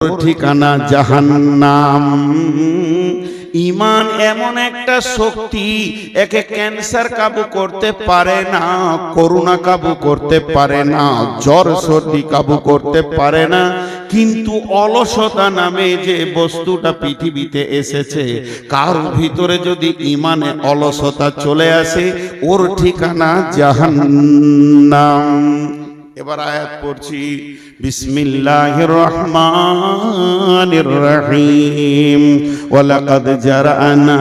ঠিকানা জাহান্নাম। ঈমান এমন একটা শক্তি, একে ক্যান্সার কাবু করতে পারে না, করোনা কাবু করতে পারে না, জ্বর সর্দি কাবু করতে পারে না, কিন্তু অলসতা নামে যে বস্তুটা পৃথিবীতে এসেছে, কার ভিতরে যদি ঈমানে অলসতা চলে আসে, ওর ঠিকানা জাহান্নাম। এবার আয়াত পড়ছি, বিসমিল্লাহির রহমানির রহিম। ওয়ালাকাদ জারআনা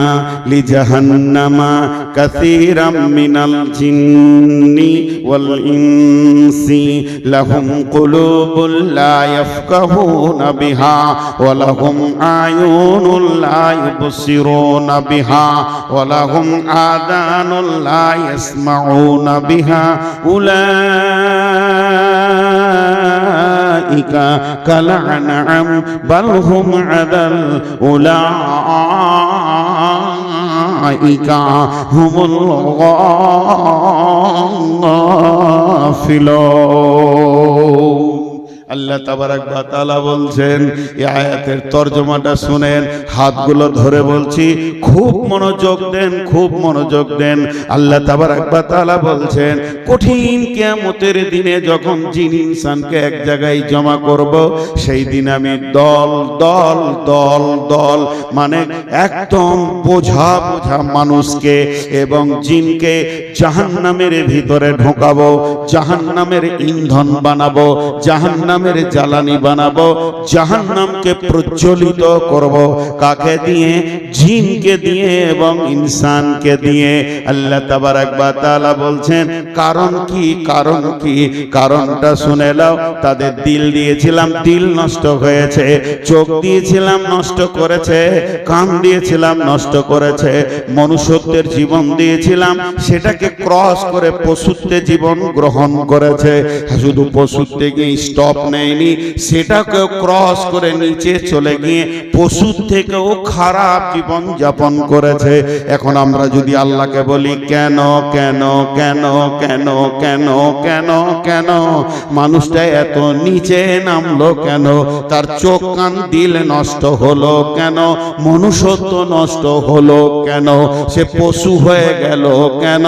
লিজাহান্নামা কাসীরাম মিনাল জিন্নি ওয়াল ইনসি লাহুম কুলুবুল লা ইয়াফকাহুনা বিহা ওয়া লাহুম আয়ুনুল লা ইবসিরুনা বিহা ওয়া লাহুম আযানুল লা ইয়াসমাউনা বিহা উলাইকা কাল আনআম বাল হুম আদাল উলাইকা হুমুল গাফিলুন। আল্লাহ তাবারাক ওয়া তাআলা বলছেন, এই আয়াতের তরজমাটা শুনেন, হাতগুলো ধরে বলছি, খুব মনোযোগ দেন, খুব মনোযোগ দেন। আল্লাহ তাবারাক ওয়া তাআলা বলছেন, কঠিন কিয়ামতের দিনে যখন জিন ইনসানকে এক জায়গায় জমা করব, সেই দিন আমি দল দল দল দল মানে একদম বোঝা বোঝা মানুষকে এবং জিনকে জাহান্নামের ভিতরে ঢোকাবো, জাহান্নামের ইন্ধন বানাবো, জাহান্নামের জ্বালানি বানাবো, জাহান্নামকে প্রজ্বলিত করব। কাকে দিয়ে? জিনকে দিয়ে এবং ইনসানকে দিয়ে। আল্লাহ তাবারাক ওয়া তাআলা বলছেন, কারণ কি? কারণ কি? কারণটা শুনে নাও। তাদের দিল দিয়েছিলাম, দিল নষ্ট হয়েছে, চোখ দিয়েছিলাম, নষ্ট করেছে, কান দিয়েছিলাম, নষ্ট করেছে, মনুষ্যত্বের জীবন দিয়েছিলাম, সেটাকে ক্রস করে পশুত্বে জীবন গ্রহণ করেছে। শুধু পশুত্বে গিয়ে স্টপ নেয়নি, সেটাকেও ক্রস করে নিচে চলে গিয়ে পশুর থেকেও খারাপ জীবন যাপন করেছে। এখন আমরা যদি আল্লাহকে বলি, কেন কেন কেন কেন কেন কেন কেন মানুষটা এত নিচে নামলো কেন? তার চোখ কান দিল নষ্ট হলো কেন? মনুষ্যত্ব নষ্ট হলো কেন? সে পশু হয়ে গেল কেন?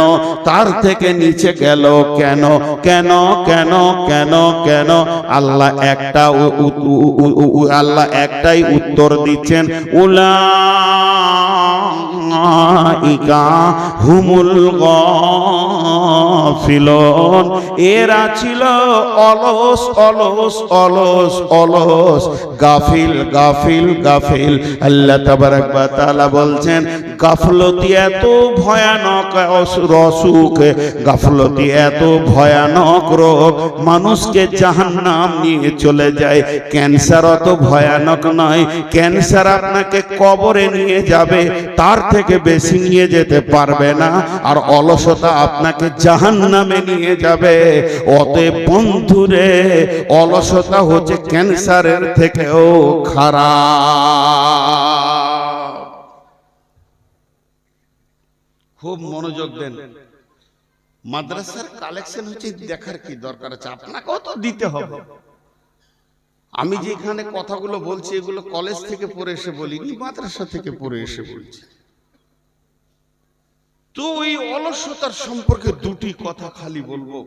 তার থেকে নিচে গেল কেন? কেন কেন কেন কেন? আল্লাহ একটাই উত্তর দিচ্ছেন, উলাইকা হুমুল গাফিলুন। এরা ছিল অলস অলস অলস অলস, গাফিল গাফিল গাফিল। আল্লাহ তাবারাক ওয়া তাআলা বলছেন, গাফলতি এত ভয়ানক অসুখ, গাফলতি এত ভয়ানক রোগ, মানুষকে জাহান্নাম নিয়ে চলে যায়। ক্যান্সার অত ভয়ানক নয়, ক্যান্সার আপনাকে কবরে নিয়ে যাবে, তার থেকে বেশি নিয়ে যেতে পারবে না। আর অলসতা আপনাকে জাহান্নামে নিয়ে যাবে। অতএব বন্ধুরে, অলসতা হচ্ছে ক্যান্সারের থেকেও খারাপ। খুব মনোযোগ দেন। মাদ্রাসার কালেকশন হচ্ছে, দেখার কি দরকার আছে? আপনাকেও তো দিতে হবে। আমি যেখানে কথাগুলো বলছি, এগুলো কলেজ থেকে পড়ে এসে বলিনি, মাদ্রাসা থেকে পড়ে এসে বলছি। তো এই অলসতার সম্পর্কে দুটি কথা খালি বলবো।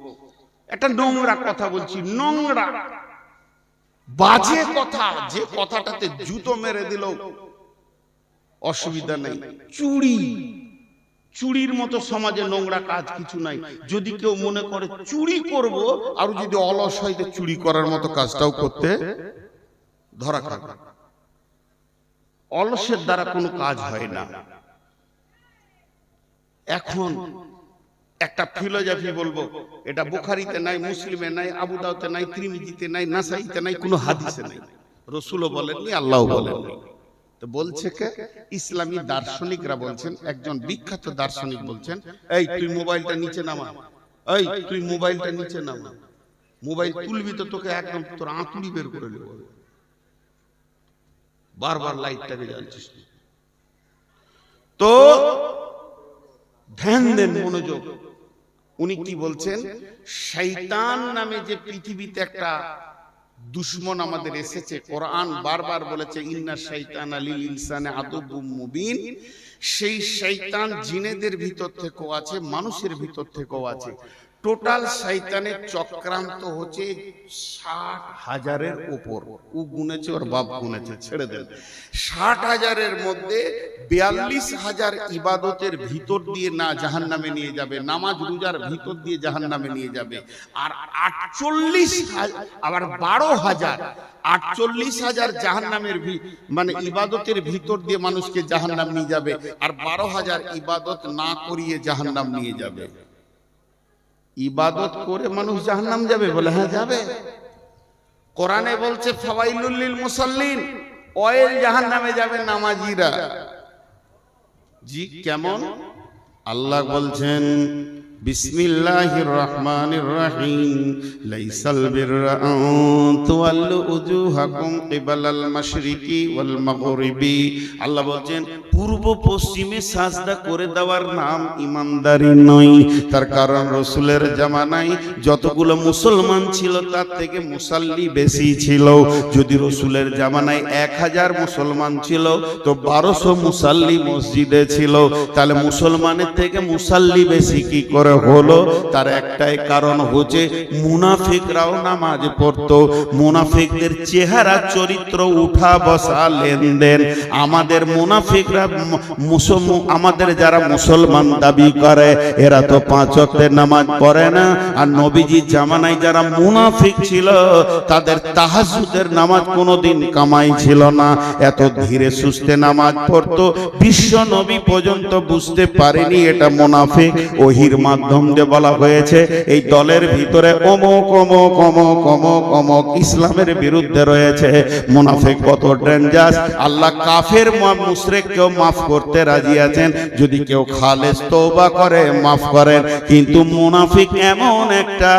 একটা নোংরা কথা বলছি, নোংরা বাজে কথা, যে কথাটাতে জুতো মেরে দিল অসুবিধা নেই। চুরি, চুরির মতো সমাজে নোংরা কাজ কিছু নাই। যদি কেউ মনে করে চুরি করব, আর যদি অলস হয়, চুরি করার মতো কাজটাও করতে ধরা খাবে। অলসের দ্বারা কোনো কাজ হয় না। এখন একটা ফিলোসফি বলবো, এটা বুখারীতে নাই, মুসলিমে নাই, আবু দাউদে নাই, তিরমিজিতে নাই, নাসাইতে নাই, কোনো হাদিসে নাই। রাসূলও বলেননি, আল্লাহও বলেননি। তো বলছে কে? ইসলামী দার্শনিকরা বলছেন। একজন বিখ্যাত দার্শনিক বলছেন, এই তুই মোবাইলটা নিচে নামা, এই তুই মোবাইলটা নিচে নামা, মোবাইল তুলবি তো তোকে একদম তোর আঁতুড়ি বের করে নেব। বারবার লাইটটাকে জ্বালছিস। তো ধ্যান দেন, মনোযোগ। উনি কি বলছেন? শয়তান নামে যে পৃথিবীতে একটা দুশমন আমাদের এসেছে। কোরআন বারবার বলেছে ইন্না শাইতানা লিল ইনসানি আদুব্বুম মুবিন। সেই শয়তান জিনেদের ভিতর থেকেও আছে, মানুষের ভিতর থেকেও আছে। টোটাল শয়তানের চক্রান্ত হচ্ছে 60,000-এর উপর। ও গুনেছে, ওর বাপ গুনেছে, ছেড়ে দেন। 60,000-এর মধ্যে 42,000 ইবাদতের ভিতর দিয়ে না জাহান্নামে নিয়ে যাবে, নামাজ রোজার ভিতর দিয়ে জাহান্নামে নিয়ে যাবে। আর 48,000, আবার 12,000, 48,000 জাহান্নামের মানে ইবাদতের ভিতর দিয়ে মানুষকে জাহান্নাম নিয়ে যাবে, আর 12,000 ইবাদত না করিয়ে জাহান্নাম নিয়ে যাবে। ইবাদত করে মানুষ জাহান্নাম যাবে বলে? হ্যাঁ যাবে। কোরআনে বলছে ফাওয়াইলুল লিল মুসাল্লিন, ওয়াইল জাহান্নামে যাবে নামাজিরা। জি কেমন? আল্লাহ বলছেন বিসমিল্লাহির রহমানির রহিম লাইসাল বিররা আন তুওয়াল্লু উজুহাকুম কিবালাল মাশরিকি ওয়াল মাগরিবি। আল্লাহ বলছেন পূর্ব পশ্চিমে সাজদা করে দেওয়ার নাম ইমানদারি নয়। তার কারণ রাসূলের জামানায় যতগুলো মুসলমান ছিল তার থেকে মুসাল্লি বেশি ছিল। যদি রাসূলের জামানায় 1000 মুসলমান ছিল তো 1200 মুসাল্লি মসজিদে ছিল। তাহলে মুসলমানের থেকে মুসাল্লি বেশি কি করে হলো? তার একটাই কারণ হচ্ছে মুনাফিকরাও নামাজ পড়তো। মুনাফিকদের চেহারা চরিত্র উঠা বসা লেনদেন। আমাদের মুনাফিকরা আমাদের যারা মুসলমান দাবি করে এরা তো 5 ওয়াক্তের নামাজ পড়ে না। আর নবীজির জামানায় যারা মুনাফিক ছিল তাদের তাহাজ্জুদের নামাজ কোনোদিন কামাই ছিল না। এত ধীরে সুস্থে নামাজ পড়তো, বিশ্ব নবী পর্যন্ত বুঝতে পারেনি এটা মুনাফিক। ওহির মাধ্যম দিয়ে বলা হয়েছে এই দলের ভিতরে অমুক অমুক অমুক অমুক অমুক ইসলামের বিরুদ্ধে রয়েছে। মুনাফিক কত ডেঞ্জারাস! আল্লাহ কাফের মুশরিককেও মাফ করতে রাজি আছেন যদি কেউ খালেস তওবা করে, মাফ করেন। কিন্তু মুনাফিক এমন একটা,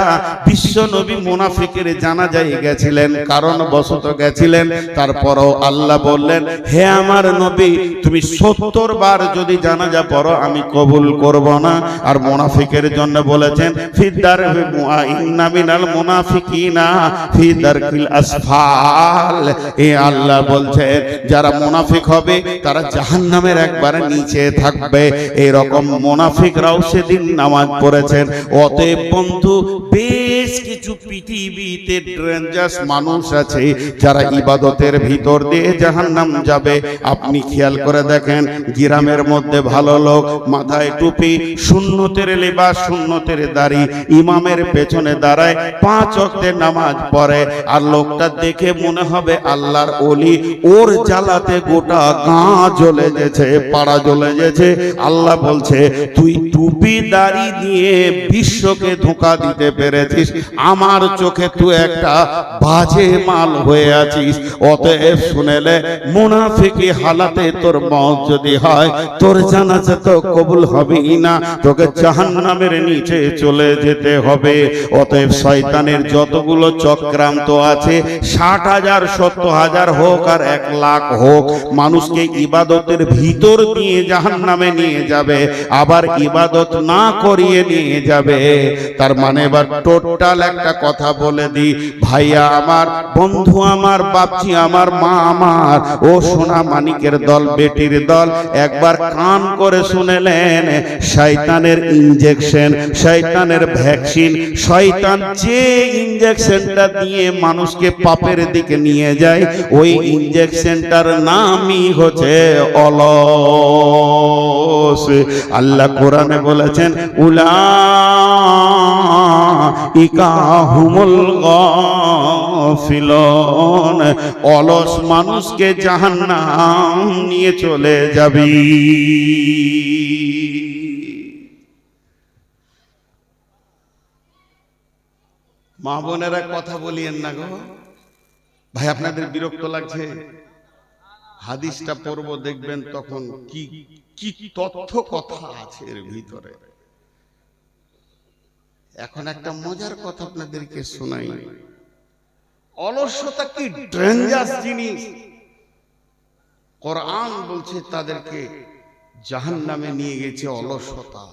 বিশ্ব নবী মুনাফিকের জানাজায় গেছিলেন, কারণ বশত গেছিলেন। তারপরও আল্লাহ বললেন হে আমার নবী তুমি 70 বার যদি জানাজা পড়ো আমি কবুল করব না। আর মুনাফিকের জন্য বলেছেন ফিদার ইন্না মিনাল মুনাফিকিনা ফি দারকিল আসফাল। এ আল্লাহ বলছেন যারা মুনাফিক হবে তারা জাহান্নামের একবারে নিচে থাকবে। এরকম মুনাফিকরাও সেদিন নামাজ পড়েছেন। অতএব বন্ধু, বেশ কিছু পৃথিবীতে ডেঞ্জারাস মানুষ আছে যারা ইবাদতের ভিতর দিয়ে জাহান্নাম যাবে। আপনি খেয়াল করে দেখেন, গ্রামের মধ্যে ভালো লোক, মাথায় টুপি, সুন্নতের লেবাস, সুন্নতের দাড়ি, ইমামের পেছনে দাঁড়ায়, 5 ওয়াক্তের নামাজ পড়ে, আর লোকটা দেখে মনে হবে আল্লাহর ওলি। ওর জ্বালাতে গোটা গাঁ জ্বলে গেছে, পাড়া জ্বলে গেছে। আল্লাহ বলছে তুই টুপি দাড়ি দিয়ে বিশ্বকে ধোঁকা দিতে পেরেছিস, আমার চোখে তুই একটা বাজে মাল হয়ে আছিস। অতএব শুনেলে মুনাফিকি হালাতে তোর মওত যদি হয় তোর জানাজা তো কবুল হবেই না, তোকে জাহান্নামের নিচে চলে যেতে হবে। অতএব শয়তানের যতগুলো চক্রান্ত আছে, 60,000 70,000 হোক আর 1 লাখ হোক, মানুষকে ইবাদতের ভিতর দিয়ে জাহান্নামে নিয়ে যাবে, আবার ইবাদত না করিয়ে নিয়ে যাবে। তার মানে এবার টোটাল একটা কথা বলে দি, ভাইয়া আমার, বন্ধু আমার, বাপজি আমার, মা আমার, ও সোনা মানিকের দল, বেটির দল, একবার কান করে শুনেলেন। শয়তানের ইনজেকশন, শয়তানের ভ্যাকসিন, শয়তান যে ইনজেকশনটা দিয়ে মানুষকে পাপের দিকে নিয়ে যায়, ওই ইনজেকশনটার নামই হচ্ছে অলস। আল্লাহ কোরআনে বলেছেন উলাইকা হুমুল গাফিলুন, অলস মানুষকে জাহান্নাম নিয়ে চলে যাবে। মা বোনেরা কথা বলিয়েন না গো ভাই, আপনাদের বিরক্ত লাগছে? হাদিসটা পড়বো দেখবেন তখন কি কি তথ্য কথা আছে এর ভিতরে। এখন একটা মজার কথা আপনাদেরকে শোনাই। অলসতা কি ডেঞ্জারাস জিনিস! কোরআন বলছে তাদেরকে জাহান্নামে নিয়ে গেছে অলসতা।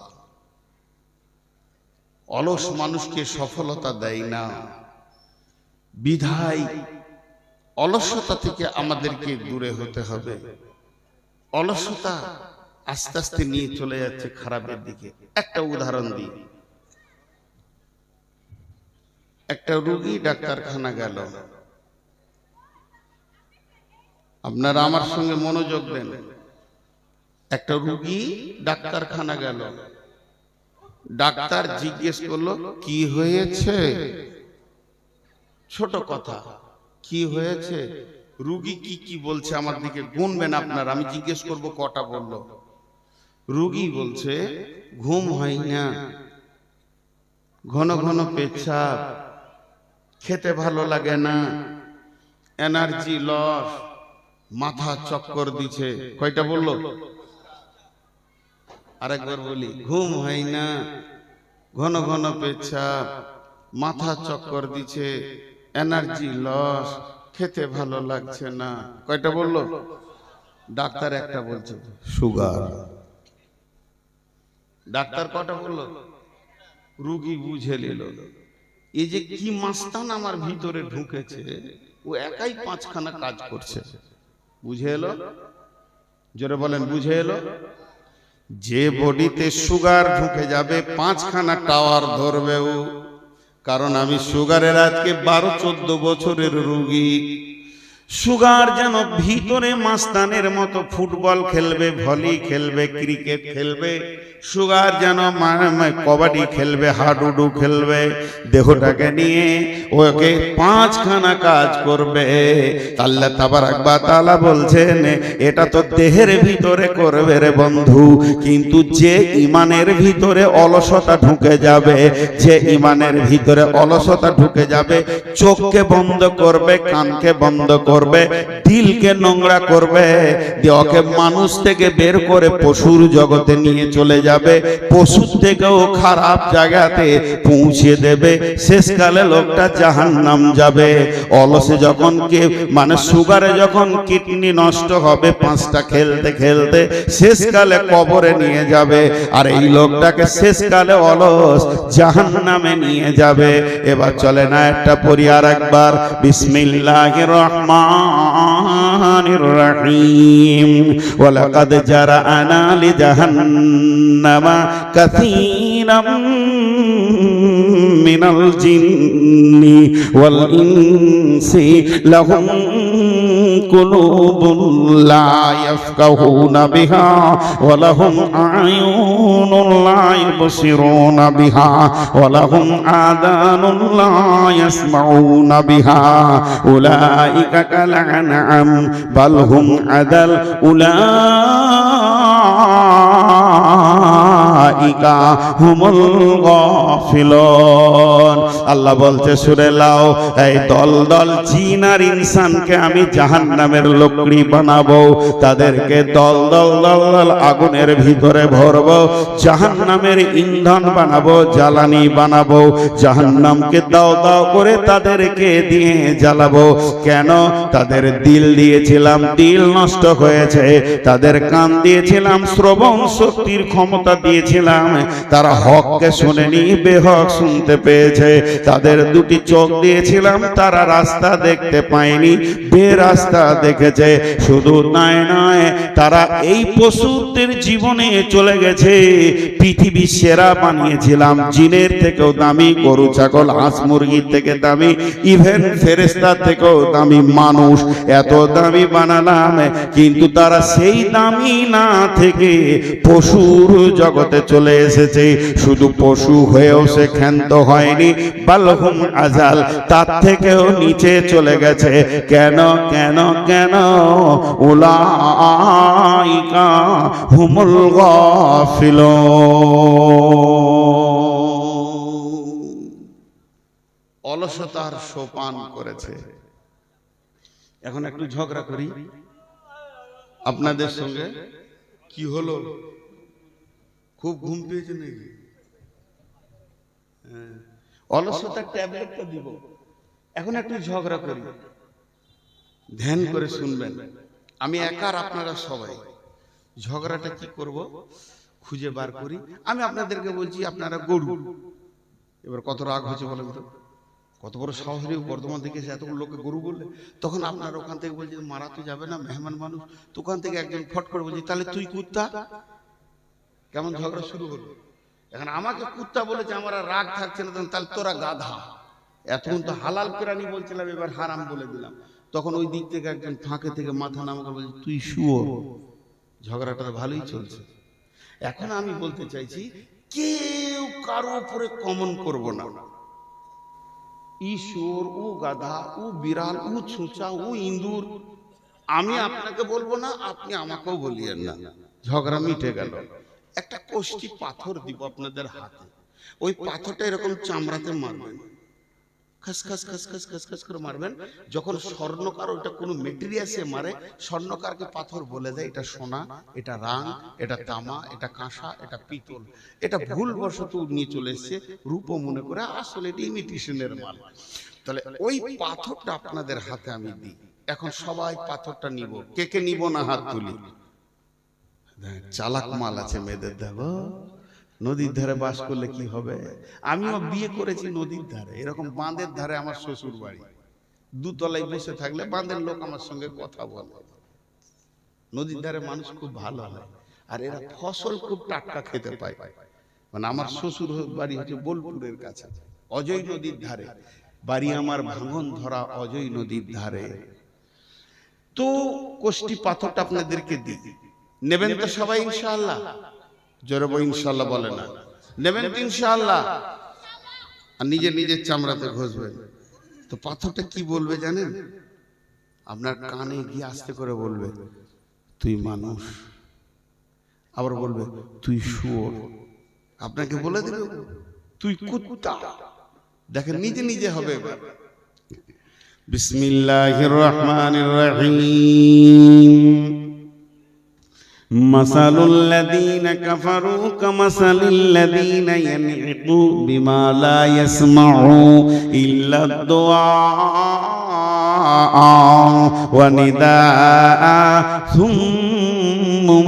অলস মানুষকে সফলতা দেয় না। বিধায় অলসতা থেকে আমাদেরকে দূরে হতে হবে। অলসতা আস্তে আস্তে নিয়ে চলে যাচ্ছে খারাপের দিকে। একটা উদাহরণ দিই। একটা রোগী ডাক্তারখানা গেল, আপনারা আমার সঙ্গে মনোযোগ দেন। একটা রোগী ডাক্তারখানা গেল, ডাক্তার জিজ্ঞেস করলো কি হয়েছে? ছোট কথা, কি হয়েছে? রোগী কি কি বলছে আমার দিকে গুনবেন আপনারা, আমি জিজ্ঞেস করব কটা বললো। রোগী বলছে ঘুম হয় না, ঘন ঘন পেচ্ছাপ, খেতে ভালো লাগে না, এনার্জি লস, মাথা চক্কর দিছে। কয়টা বললো? আরেকবার বলি, ঘুম হয় না, ঘন ঘন পেচ্ছাপ, মাথা চক্কর দিছে, এনার্জি লস, খেতে ভালো লাগছে না। কয়টা বললো? ডাক্তার একটা বলছে সুগার। ডাক্তার কটা বললো? রোগী বুঝে নিল এই যে কি মাস্তান আমার ভিতরে ঢুকেছে, ও একাই পাঁচখানা কাজ করছে। বুঝে এলো? জোরে বলেন, বুঝে এলো? যে বডিতে সুগার ঢুকে যাবে পাঁচখানা টাওয়ার ধরবে ও। কারণ আমি সুগারের আজকে 12-14 বছরের রোগী। সুগার যেন ভিতরে মাস্তানের মতো ফুটবল খেলবে, ভলি খেলবে, ক্রিকেট খেলবে। সুগার যেন কবাডি খেলবে, হাডুডু খেলবে। দেহটাকে নিয়ে ওকে পাঁচখানা কাজ করবে। আল্লাহ তাবারাক ওয়া তাআলা বলছেন এটা তো দেহের ভিতরে করবে রে বন্ধু, কিন্তু যে ইমানের ভিতরে অলসতা ঢুকে যাবে, যে ইমানের ভিতরে অলসতা ঢুকে যাবে, চোখকে বন্ধ করবে, কানকে বন্ধ করবে, দিলকে নোংরা করবে, ওকে মানুষ থেকে বের করে পশুর জগতে নিয়ে চলে যাবে, পশুর থেকেও খারাপ জায়গাতে পৌঁছে দেবে। শেষকালে লোকটা জাহান্নাম যাবে। অলসে যখন মানে সুগারে যখন কিডনি নষ্ট হবে, পাঁচটা খেলতে খেলতে শেষকালে কবরে নিয়ে যাবে। আর এই লোকটাকে শেষকালে অলস জাহান্নামে নিয়ে যাবে। এবার চলে না একটা পড়ি আর একবার, বিসমিল্লাহির রহমানির রহিম। ওয়ালাকাদ জারা'না লিজাহান্নামা কাসীরাম মিনাল জিন্নি ওয়াল ইনসি লাহুম কুলুবুন লা ইয়াফকাহুনা বিহা ওয়া লাহুম আ'য়ুনুন লা ইবসিরুনা বিহা ওয়া লাহুম আযানুন লা ইয়াসমাউনা বিহা উলাইকা কাল আনআম বাল হুম আদাল উলাইকা হুমুল গাফিলুন। আল্লাহ বলছে সূরা লাও, এই দল দল জিন আর ইনসানকে আমি জাহান্নামের লোকড়ি বানাবো, তাদেরকে দল দল দল দল আগুনের ভিতরে ভরবো, জাহান্নামের ইন্ধন বানাবো, জ্বালানি বানাবো, জাহান্নামকে দাও দাও করে তাদেরকে দিয়ে জ্বালাবো। কেন? তাদের দিল দিয়েছিলাম, দিল নষ্ট হয়েছে। তাদের কান দিয়েছিলাম, শ্রবণ শক্তির ক্ষমতা দিয়েছিলাম, তারা হককে শুনেনি, বেহক শুনতে পেয়েছে। তাদের দুটি চোখ দিয়েছিলাম, তারা রাস্তা দেখতে পায়নি, বেরাস্তা দেখেছে। শুধু নয় নয়, তারা এই পশুদের জীবনে চলে গেছে। পৃথিবী সেরা বানিয়েছিলাম, জিনের থেকেও দামি, গরু ছাগল হাঁস মুরগির থেকে দামি, ইভেন ফেরেশতা থেকেও দামি মানুষ, এত দামি বানালাম। কিন্তু তারা সেই দামি না থেকে পশুর জগতে চলে এসেছে। শুধু পশু হয়েও সে ক্ষান্ত হয়নি, বালহুম আজাল, তার থেকেও নিচে চলে গেছে। কেন কেন কেন? উলাইকা হুমুল গাফিলুন। অলসতার সোপান করেছে। এখন একটু ঝগড়া করি আপনাদের সঙ্গে। কি হলো? খুব ঘুম পেয়েছে নাকি? অলসতার ট্যাবলেটটা দিব। এখন একটু ঝগড়া করি, ধ্যান করে শুনবেন। আমি একার, আপনারা সবাই। ঝগড়াটা কি করব খুঁজে বার করি। আমি আপনাদেরকে বলছি আপনারা গরু। এবার কত রাগ হচ্ছে বলেন তো? কত বড় সাহসী বর্ধমান থেকে এসে এতগুলো লোককে গরু বললে। তখন আপনার ওখান থেকে বলছে মারা তো যাবে না, মেহমান মানুষ। তো ওখান থেকে একজন ফট করে বলছে তাহলে তুই কুত্তা। কেমন ঝগড়া শুরু হলো। এখন আমাকে কুত্তা বলেছে, আমার আর রাগ থাকছে না, তাহলে তোরা গাধা। এতক্ষণ তো হালাল প্রাণী বলছিলাম, এবার হারাম বলে দিলাম। তখন ওই দিক থেকে একজন ফাঁকে থেকে মাথা নাম করে বলছে তুই শুয়োর। ঝগড়াটা ভালোই চলছে। এখন আমি বলতে চাইছি কেউ কারো উপরে কমন করব না। ঈশ্বর, ও গাধা, ও বিড়াল, ও ছুঁচা, ও ইঁদুর, আমি আপনাকে বলবো না, আপনি আমাকেও বলিয়েন না। ঝগড়া মিটে গেল। একটা কোষ্টি পাথর দিব আপনাদের হাতে। ওই পাথরটা এরকম চামড়াতে মারবেন, খসখস খসখস খসখস করে মারবেন। যখন স্বর্ণকার ওটা কোনো মেটেরিয়ালসে মারে, স্বর্ণকারকে পাথর বলে দেয় এটা সোনা, এটা রাং, এটা তামা, এটা কাঁসা, এটা পিতল। এটা ভুলবশত নিয়ে চলে এসছে রূপ মনে করে, আসলে এটা ইমিটেশনের মাল। তাহলে ওই পাথরটা আপনাদের হাতে আমি দিই। এখন সবাই পাথরটা নিব। কে কে নিব না হাত তুলি। চালাক মাল আছে মেয়েদের দেব। নদীর ধারে বাস করলে কি হবে? আমিও বিয়ে করেছি নদীর ধারে, এরকম বাঁধের ধারে আমার শ্বশুর বাড়ি। দুতলায় বসে থাকলে বাঁধের লোক আমার সঙ্গে কথা বলে। নদীর ধারে মানুষ খুব ভালো হয়, আর এরা ফসল খুব টাটকা খেতে পায়। মানে আমার শ্বশুর বাড়ি হচ্ছে বোলপুরের কাছে, অজয় নদীর ধারে বাড়ি আমার, ভাঙন ধরা অজয় নদীর ধারে। তো কোষ্টি পাথরটা আপনাদেরকে দিই, নেবেন তো সবাই ইনশাআল্লাহ? জোরে বল ইনশাআল্লাহ, বলে না নেবেন তো ইনশাআল্লাহ? আর নিজের নিজের চামড়াতে ঘষবেন। তো পাথরটা কি বলবে জানেন? আপনার কানে গিয়ে আস্তে করে বলবে তুই মানুষ, আবার বলবে তুই শুয়োর, আপনাকে বলে দেবে তুই কুত্তা। দেখেন নিজে নিজে হবে এবার। বিসমিল্লাহির রহমানির রহিম। মাসালুল লাযীনা কাফারু কামাসালিল লাযীনা ইয়ানঈকু বিমা লা ইয়াসমাউ ইল্লা দুআ ওয়া নিদাআ সুম্মুম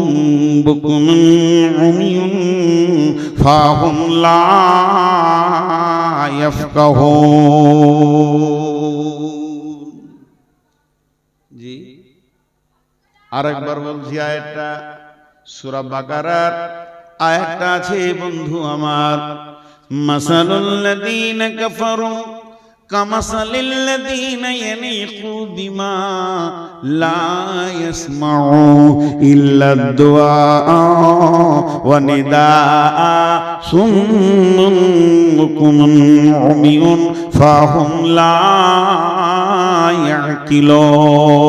বুকুমুন উমিয়ুন ফাহুম লা ইয়াফকাহুন। জি আরেকবার বলছি, আয়াতটা সূরা বাকারার আয়াতটা আছে বন্ধু আমার। মাসালুল লাযীনা কাফারু কামাসালিল লাযীনা ইয়ানঈকু বিমা লা ইয়াসমাউ ইল্লা দুআ ওয়া নিদাআ সুম্মুম বুকুমুন উমিয়ুন ফাহুম লা ইয়াকিলুন।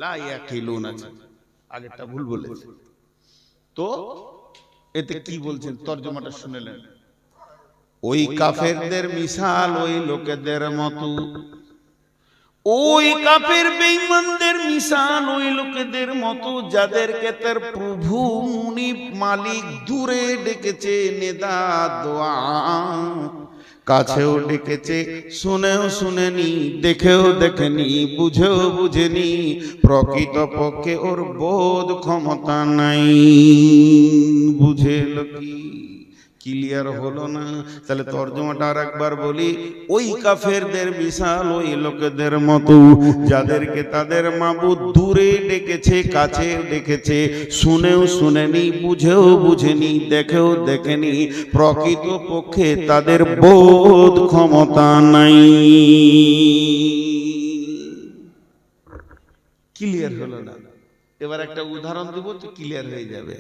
লা ইয়াকিলুন আছে, আগেরটা ভুল বলেছে। তো এতে কি বলছেন তরজমাটা শুনলেন? ওই কাফেরদের মিশাল ওই লোকেদের মতো, ওই কাফের বেঈমানদের মিশাল ওই লোকেদের মতো যাদেরকে তার প্রভু মুনিব মালিক দূরে ডেকেছে নেদা দোয়া, কাছেও ডেকেছে, শুনেও শুনেনি, দেখেও দেখেনি, বুঝেও বুঝেনি, প্রকৃতপক্ষে ওর বোধ ক্ষমতা নাই। বুঝেল কি? ক্লিয়ার হলো না? তাহলে তরজমাটা আর একবার বলি। ওই কাফেরদের বিশাল ওই লোকেদের মতো যাদেরকে তাদের মাবুদ দূরে ডেকেছে, কাছে ডেকেছে, শুনেও শুনেনি, বুঝেও বুঝেনি, দেখেও দেখেনি, প্রকৃতপক্ষে তাদের বোধ ক্ষমতা নাই। ক্লিয়ার হলো না? এবার একটা উদাহরণ দেব তো ক্লিয়ার হয়ে যাবে।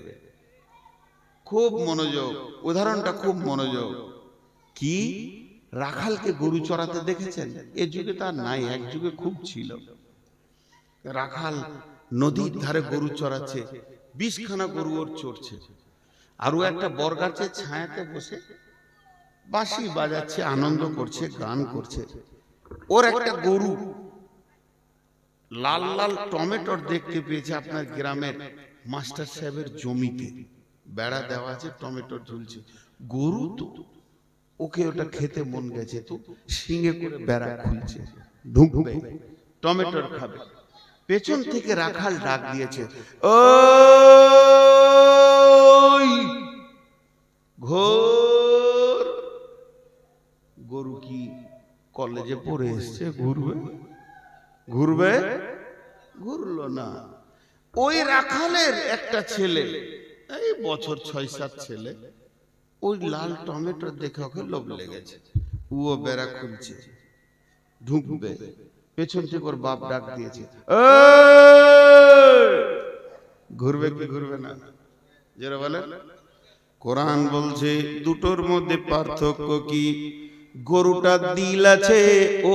খুব মনোযোগ, উদাহরণটা খুব মনোযোগ। কি? রাখালকে গরু চড়াতে দেখেছেন? এ যুগে তার নাই, এক যুগে খুব ছিল। রাখাল নদীর ধারে গরু চড়াচ্ছে, 20খানা গরু ওর চড়ছে, আর ও একটা বরগাছের ছায়াতে বসে বাঁশি বাজাচ্ছে, আনন্দ করছে, গান করছে। ওর একটা গরু লাল লাল টমেটোর দেখতে পেয়েছে আপনার গ্রামের মাস্টার সাহেবের জমিতে, বেড়া দেওয়া আছে, টমেটো ঝুলছে। গরু তো ওকে ওটা খেতে মন গেছে, তো শিঙে করে বেড়া খুলছে, ঢুকবে, টমেটোর খাবে। পেছন থেকে রাখাল ডাক দিয়েছে, ওই ঘোর গরু কি কলেজে পড়ে এসছে ঘুরবে? ঘুরবে? ঘুরলো না। ওই রাখালের একটা ছেলে, এই বছর 6-7 ছেলে, ওই লাল টমেটো দেখে ওকে লোভ লেগেছে। ও বেড়া খুলছে, ঢুকবে, পেছন থেকে ওর বাপ ডাক দিয়েছে, ঘুরবে কি ঘুরবে না? যারা বলে কোরআন বলছে দুটোর মধ্যে পার্থক্য কি? গরুটার দিল আছে,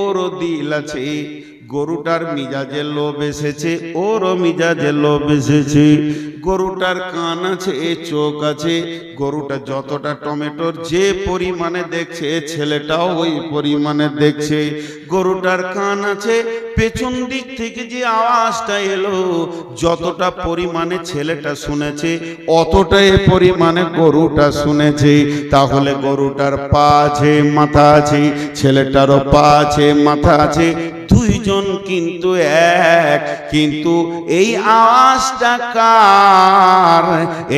ওরও দিল আছে। গরুটার মিজাজে লোভ এসেছে, ওরও মিজাজে লোভ এসেছে। গরুটার কান আছে, চোখ আছে। গরুটা যতটা টমেটোর যে পরিমাণে দেখছে, ছেলেটাও ওই পরিমাণে দেখছে। গরুটার কান আছে, পেছন দিক থেকে যে আওয়াজটা এলো, যতটা পরিমাণে ছেলেটা শুনেছে, অতটাই পরিমাণে গরুটা শুনেছে। তাহলে গরুটার পা আছে, মাথা আছে, ছেলেটারও পা আছে, মাথা আছে, দুইজন কিন্তু এক। কিন্তু এই আওয়াজটা কার?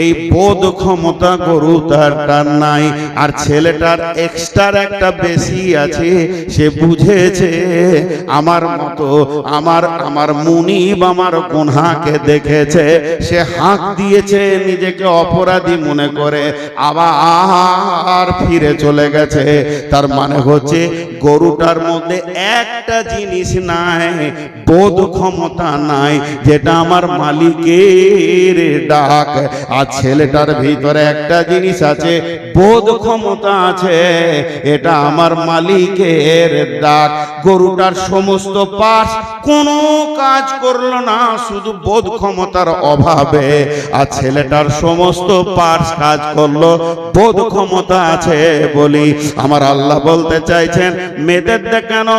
এই বোধ ক্ষমতা গরুটার নাই, আর ছেলেটার এক্সট্রা একটা বেশি আছে। সে বুঝেছে আমার মতো আমার মুনিব আমার গুনাহকে দেখেছে, সে হাঁক দিয়েছে, নিজেকে অপরাধী মনে করে আবার ফিরে চলে গেছে। তার মানে হচ্ছে গরুটার মধ্যে একটা জিনিস নাই, বোধ ক্ষমতা নাই, যেটা আমার মালিকের ডাক। আর ছেলেটার ভিতরে একটা জিনিস আছে, বোধ ক্ষমতা আছে, এটা আমার মালিকের ডাক। গরুটার সমস্ত পার্টস কোনো কাজ করলো না, শুধু বোধ ক্ষমতার অভাবে। আর ছেলেটার সমস্ত পার্টস কাজ করলো, বোধ ক্ষমতা আছে বলি। আমার আল্লাহ বলতে চাইছেন, মেয়েদের দেখানো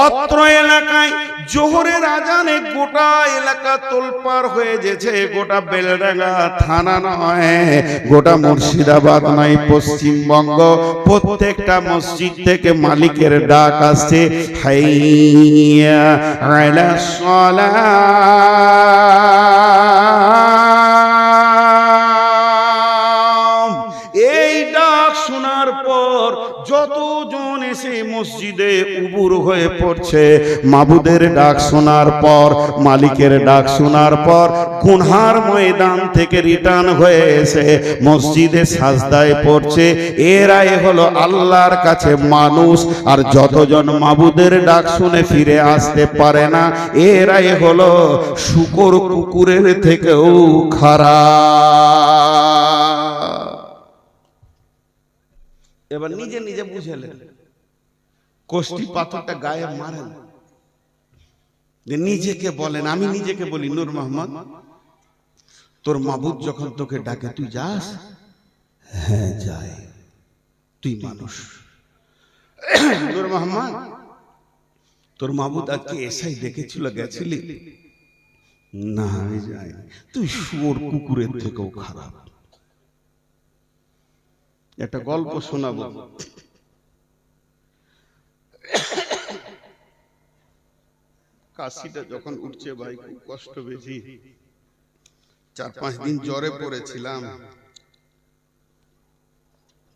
অত্র এলাকায় জোহরের আজানে গোটা এলাকা তোলপাড় হয়ে গেছে। গোটা বেলডাঙ্গা থানা নয়, গোটা মুর্শিদাবাদ নয়, পশ্চিমবঙ্গ প্রত্যেকটা মসজিদ থেকে মালিকের ডাক আসছে, হাইয়া আলাস সালাহ। এই ডাক শোনার পর যতজন এসে মসজিদে উবুর হয়ে পড়ছে, মাবুদের ডাক শোনার পর, মালিকের ডাক শোনার পর, গুনহার ময়দান থেকে রিটার্ন হয়ে এসে মসজিদে সাজদায় পড়ছে। এরাই হলো আল্লাহর কাছে মানুষ। আর যতজন মাবুদের ডাক শুনে ফিরে আসতে পারে না, এরাই হলো শূকর কুকুরের থেকেও খারাপ। এবার নিজে নিজে বুঝেলেন, কোষ্টি পাথরটা গায়ে মারেন, নিজেকে বলেন। আমি নিজেকে বলি, নূর মোহাম্মদ, তোর মাবুদ যখন তোকে ডাকে তুই যাস? হ্যাঁ যাই। তুই মানুষ। নূর মোহাম্মদ, তোর মাবুদ আজকে এসাই দেখেছিল, গেছিলি? না আমি যাই। তুই শুয়োর কুকুরের থেকেও খারাপ। একটা গল্প শোনাবো। কাশিটা যখন উঠছে ভাই, খুব কষ্ট বেশি। 4-5 দিন জ্বরে পড়েছিলাম।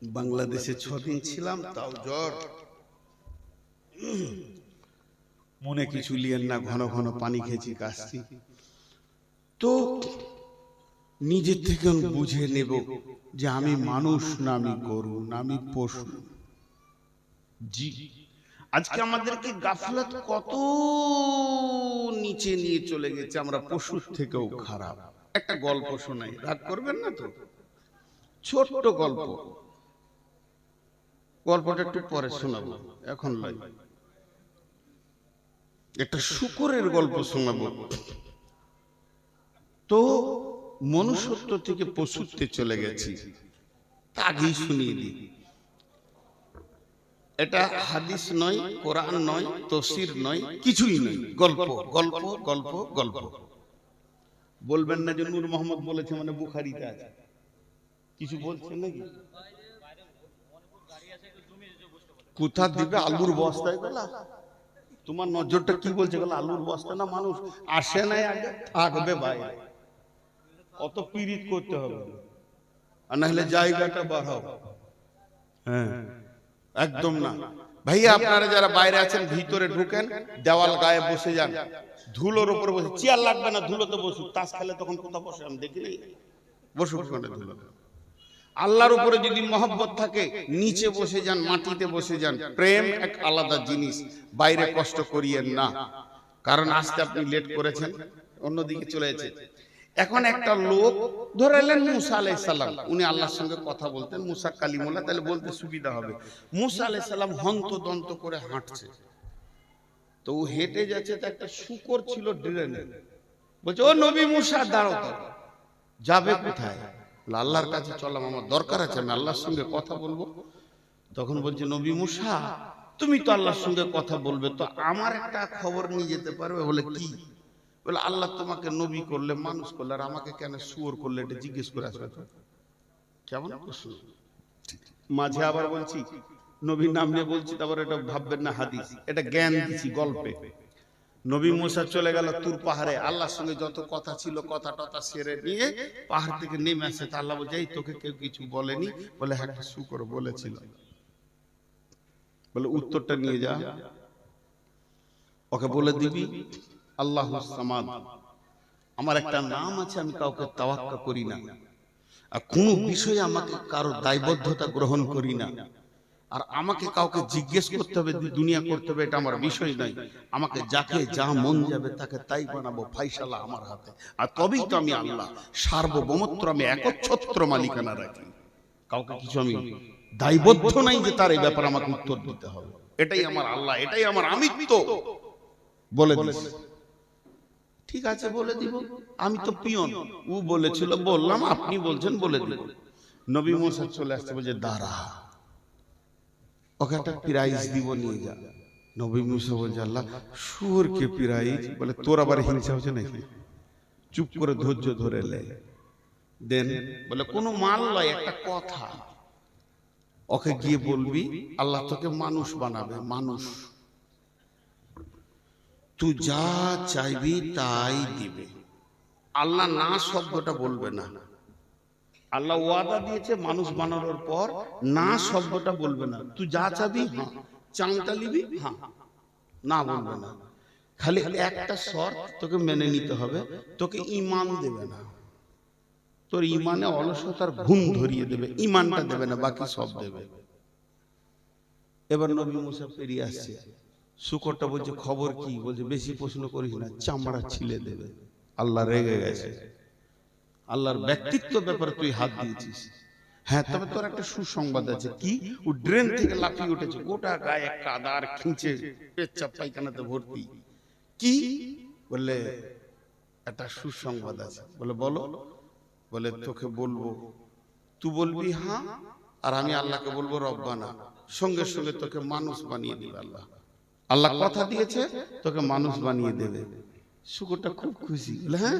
বাংলাদেশে 6 দিন ছিলাম, তাও জ্বর। মনে কিছু লিয়েন না, ঘন ঘন পানি খেয়েছি, কাশছি। তো নিজের থেকে বুঝে নেব যে আমি মানুষ না আমি গরু না আমি পশু। জি, আজকে আমাদেরকে গাফলাত কত নিচে নিয়ে চলে গেছে, আমরা পশুর থেকেও খারাপ। একটা গল্প শোনাই, রাগ করবেন না তো? ছোট্ট গল্প, গল্পটা একটু পরে শোনাবো, এখন নয়। একটা শূকরের গল্প শোনাবো। তো মনুষ্যত্ব থেকে পশুত্বে চলে গেছি, আগেই শুনিয়ে দিই। এটা হাদিস নয়, কোরআন নয়, তাফসীর নয়, কিছুই নয়, গল্প গল্প গল্প গল্প। বলবেন না যে নূর মোহাম্মদ বলেছে মানে বুখারীতে আছে, কিছু বলছেন নাকি? কোথা দিবে আলুর বস্তায় গলা? তোমার নজরটা কি বলছে গলা? আলুর বস্তা না মানুষ আসে নাই আগে, থাকবে ভাই। অত পীড়িত করতে হবে, আর না হলে জায়গাটা বাড়াও। হ্যাঁ একদম না, ভাইয়া আপনারা যারা বাইরে আছেন ভিতরে ঢুকেন, দেওয়াল গায়ে বসে যান, ধুলোর উপরে বসে, চেয়ার লাগবে না, ধুলোতে বসুক। তাস খেলে তখন কোথা বসে আমি দেখি নাই, বসুক ধুলো। আল্লাহর উপরে যদি মহব্বত থাকে নিচে বসে যান, মাটিতে বসে যান। প্রেম এক আলাদা জিনিস, বাইরে কষ্ট করিয়েন না। কারণ আজকে আপনি লেট করেছেন, অন্যদিকে চলে গেছে। এখন একটা লোক ধরে এলেন মুসা আলাইহিস সালাম, উনি আল্লাহর সঙ্গে কথা বলতেন, মুসা কালিমুল্লাহ, তাহলে বলতে সুবিধা হবে। মুসা আলাইহিস সালাম হন্তদন্ত করে হাঁটছে, তো ও হেঁটে যাচ্ছে, তো একটা শূকর ছিল ড্রেনে, বলছে ও নবী মুসা দাঁড়াও, যাবে কোথায়? আল্লাহর কাছে চললাম, আমার দরকার আছে, আমি আল্লাহর সঙ্গে কথা বলবো। তখন বলছে নবী মুসা, তুমি তো আল্লাহর সঙ্গে কথা বলবে, তো আমার একটা খবর নিয়ে যেতে পারবে? বলে কি? বলে আল্লাহ তোমাকে নবী করলে, মানুষ করলে, আর আমাকে কেন শুয়োর করলে, এটা জিজ্ঞেস করে আসবে। তো কেমন প্রশ্ন। মাঝে আবার বলছি নবীর নাম নিয়ে বলছি, তারপর এটা ভাববেন না হাদিস, এটা জ্ঞান দিচ্ছি গল্পে। নবী মুসা চলে গেল তুর পাহাড়ে, আল্লাহর সঙ্গে যত কথা ছিল কথা টথা সেরে নিয়ে পাহাড় থেকে নেমে আসে। তা আল্লাহ বলছে তোকে কেউ কিছু বলেনি? বলে হ্যাঁ একটা শূকর বলেছিল। বলে উত্তরটা নিয়ে যা, ওকে বলে দিবি আল্লাহুস সামাদ, আমার একটা নাম আছে, আমি কাউকে তাওয়াক্কা করি না, আর কোনো বিষয়ে আমাকে কারো দায়বদ্ধতা গ্রহণ করি না, আর আমাকে কাউকে জিজ্ঞেস করতে হবে, দুনিয়া করতে হবে, এটা আমার বিষয় নাই। আমাকে যাকে যা মন যাবে তাকে তাই বানাবো, ফাইসালা আমার হাতে। আর তবেই তো আমি আল্লাহ, সার্বভৌমত্ব আমি একচ্ছত্র মালিকানা রাখি, কাউকে কিছু আমি দায়বদ্ধ নাই যে তার এই ব্যাপারে আমাকে উত্তর দিতে হবে। এটাই আমার আল্লাহ, এটাই আমার আমিত্ব। বলে দিস, ঠিক আছে বলে দিব, আমি তো পিয়ন, ও বলেছিল বললাম, আপনি বলছেন বলে দিব। নবী মুসা চলে আসছে, বলছে দাঁড়া, ওকে একটা প্রাইজ দিব, নিয়ে যা। নবী মুসা বলছে আল্লাহ শুয়োরকে প্রাইজ? বলে তোর আবার হিংসা হচ্ছে নাকি? চুপ করে ধৈর্য ধরে দেন। বলে কোনো মাল নয়, একটা কথা, ওকে গিয়ে বলবি আল্লাহ তোকে মানুষ বানাবে, মানুষ, তুই যা চাইবি তাই দিবে। আল্লাহ না শব্দটা বলবে না, আল্লাহ ওয়াদা দিয়েছে মানুষ বানানোর পর না শব্দটা বলবে না। তুই যা চাবি হ্যাঁ, চাংটা নিবি হ্যাঁ, না বলবে না। খালি একটা শর্ত তোকে মেনে নিতে হবে, তোকে ঈমান দেবে না, তোর ঈমানে অলসতার ঘুম ধরিয়ে দেবে, ঈমানটা দেবে না, বাকি সব দেবে। এবার নবী মুসা পেরিয়ে আসছে, শূকরটা বলছে খবর কি? বলছে বেশি প্রশ্ন করিস না, চামড়া ছিলে দেবে। আল্লাহ রেগে গেছে, আল্লাহর ব্যক্তিত্ব ব্যাপারে তুই হাত দিয়েছিস। হ্যাঁ তবে তোর একটা সুসংবাদ আছে। কি? ও ড্রেন থেকে লাফিয়ে উঠেছে, গোটা গায়ে কাদার খিঁচে পেচ্ছাপ পায়খানাতে ভর্তি। কি? বললে একটা সুসংবাদ আছে। বলে বলো। বলে তোকে বলবো, তুই বলবি হ্যাঁ, আর আমি আল্লাহকে বলবো রব্বানা, সঙ্গে সঙ্গে তোকে মানুষ বানিয়ে দিবে আল্লাহ। আল্লাহ কথা দিয়েছে তোকে মানুষ বানিয়ে দেবে। শুকরটা খুব খুশি, বলে হ্যাঁ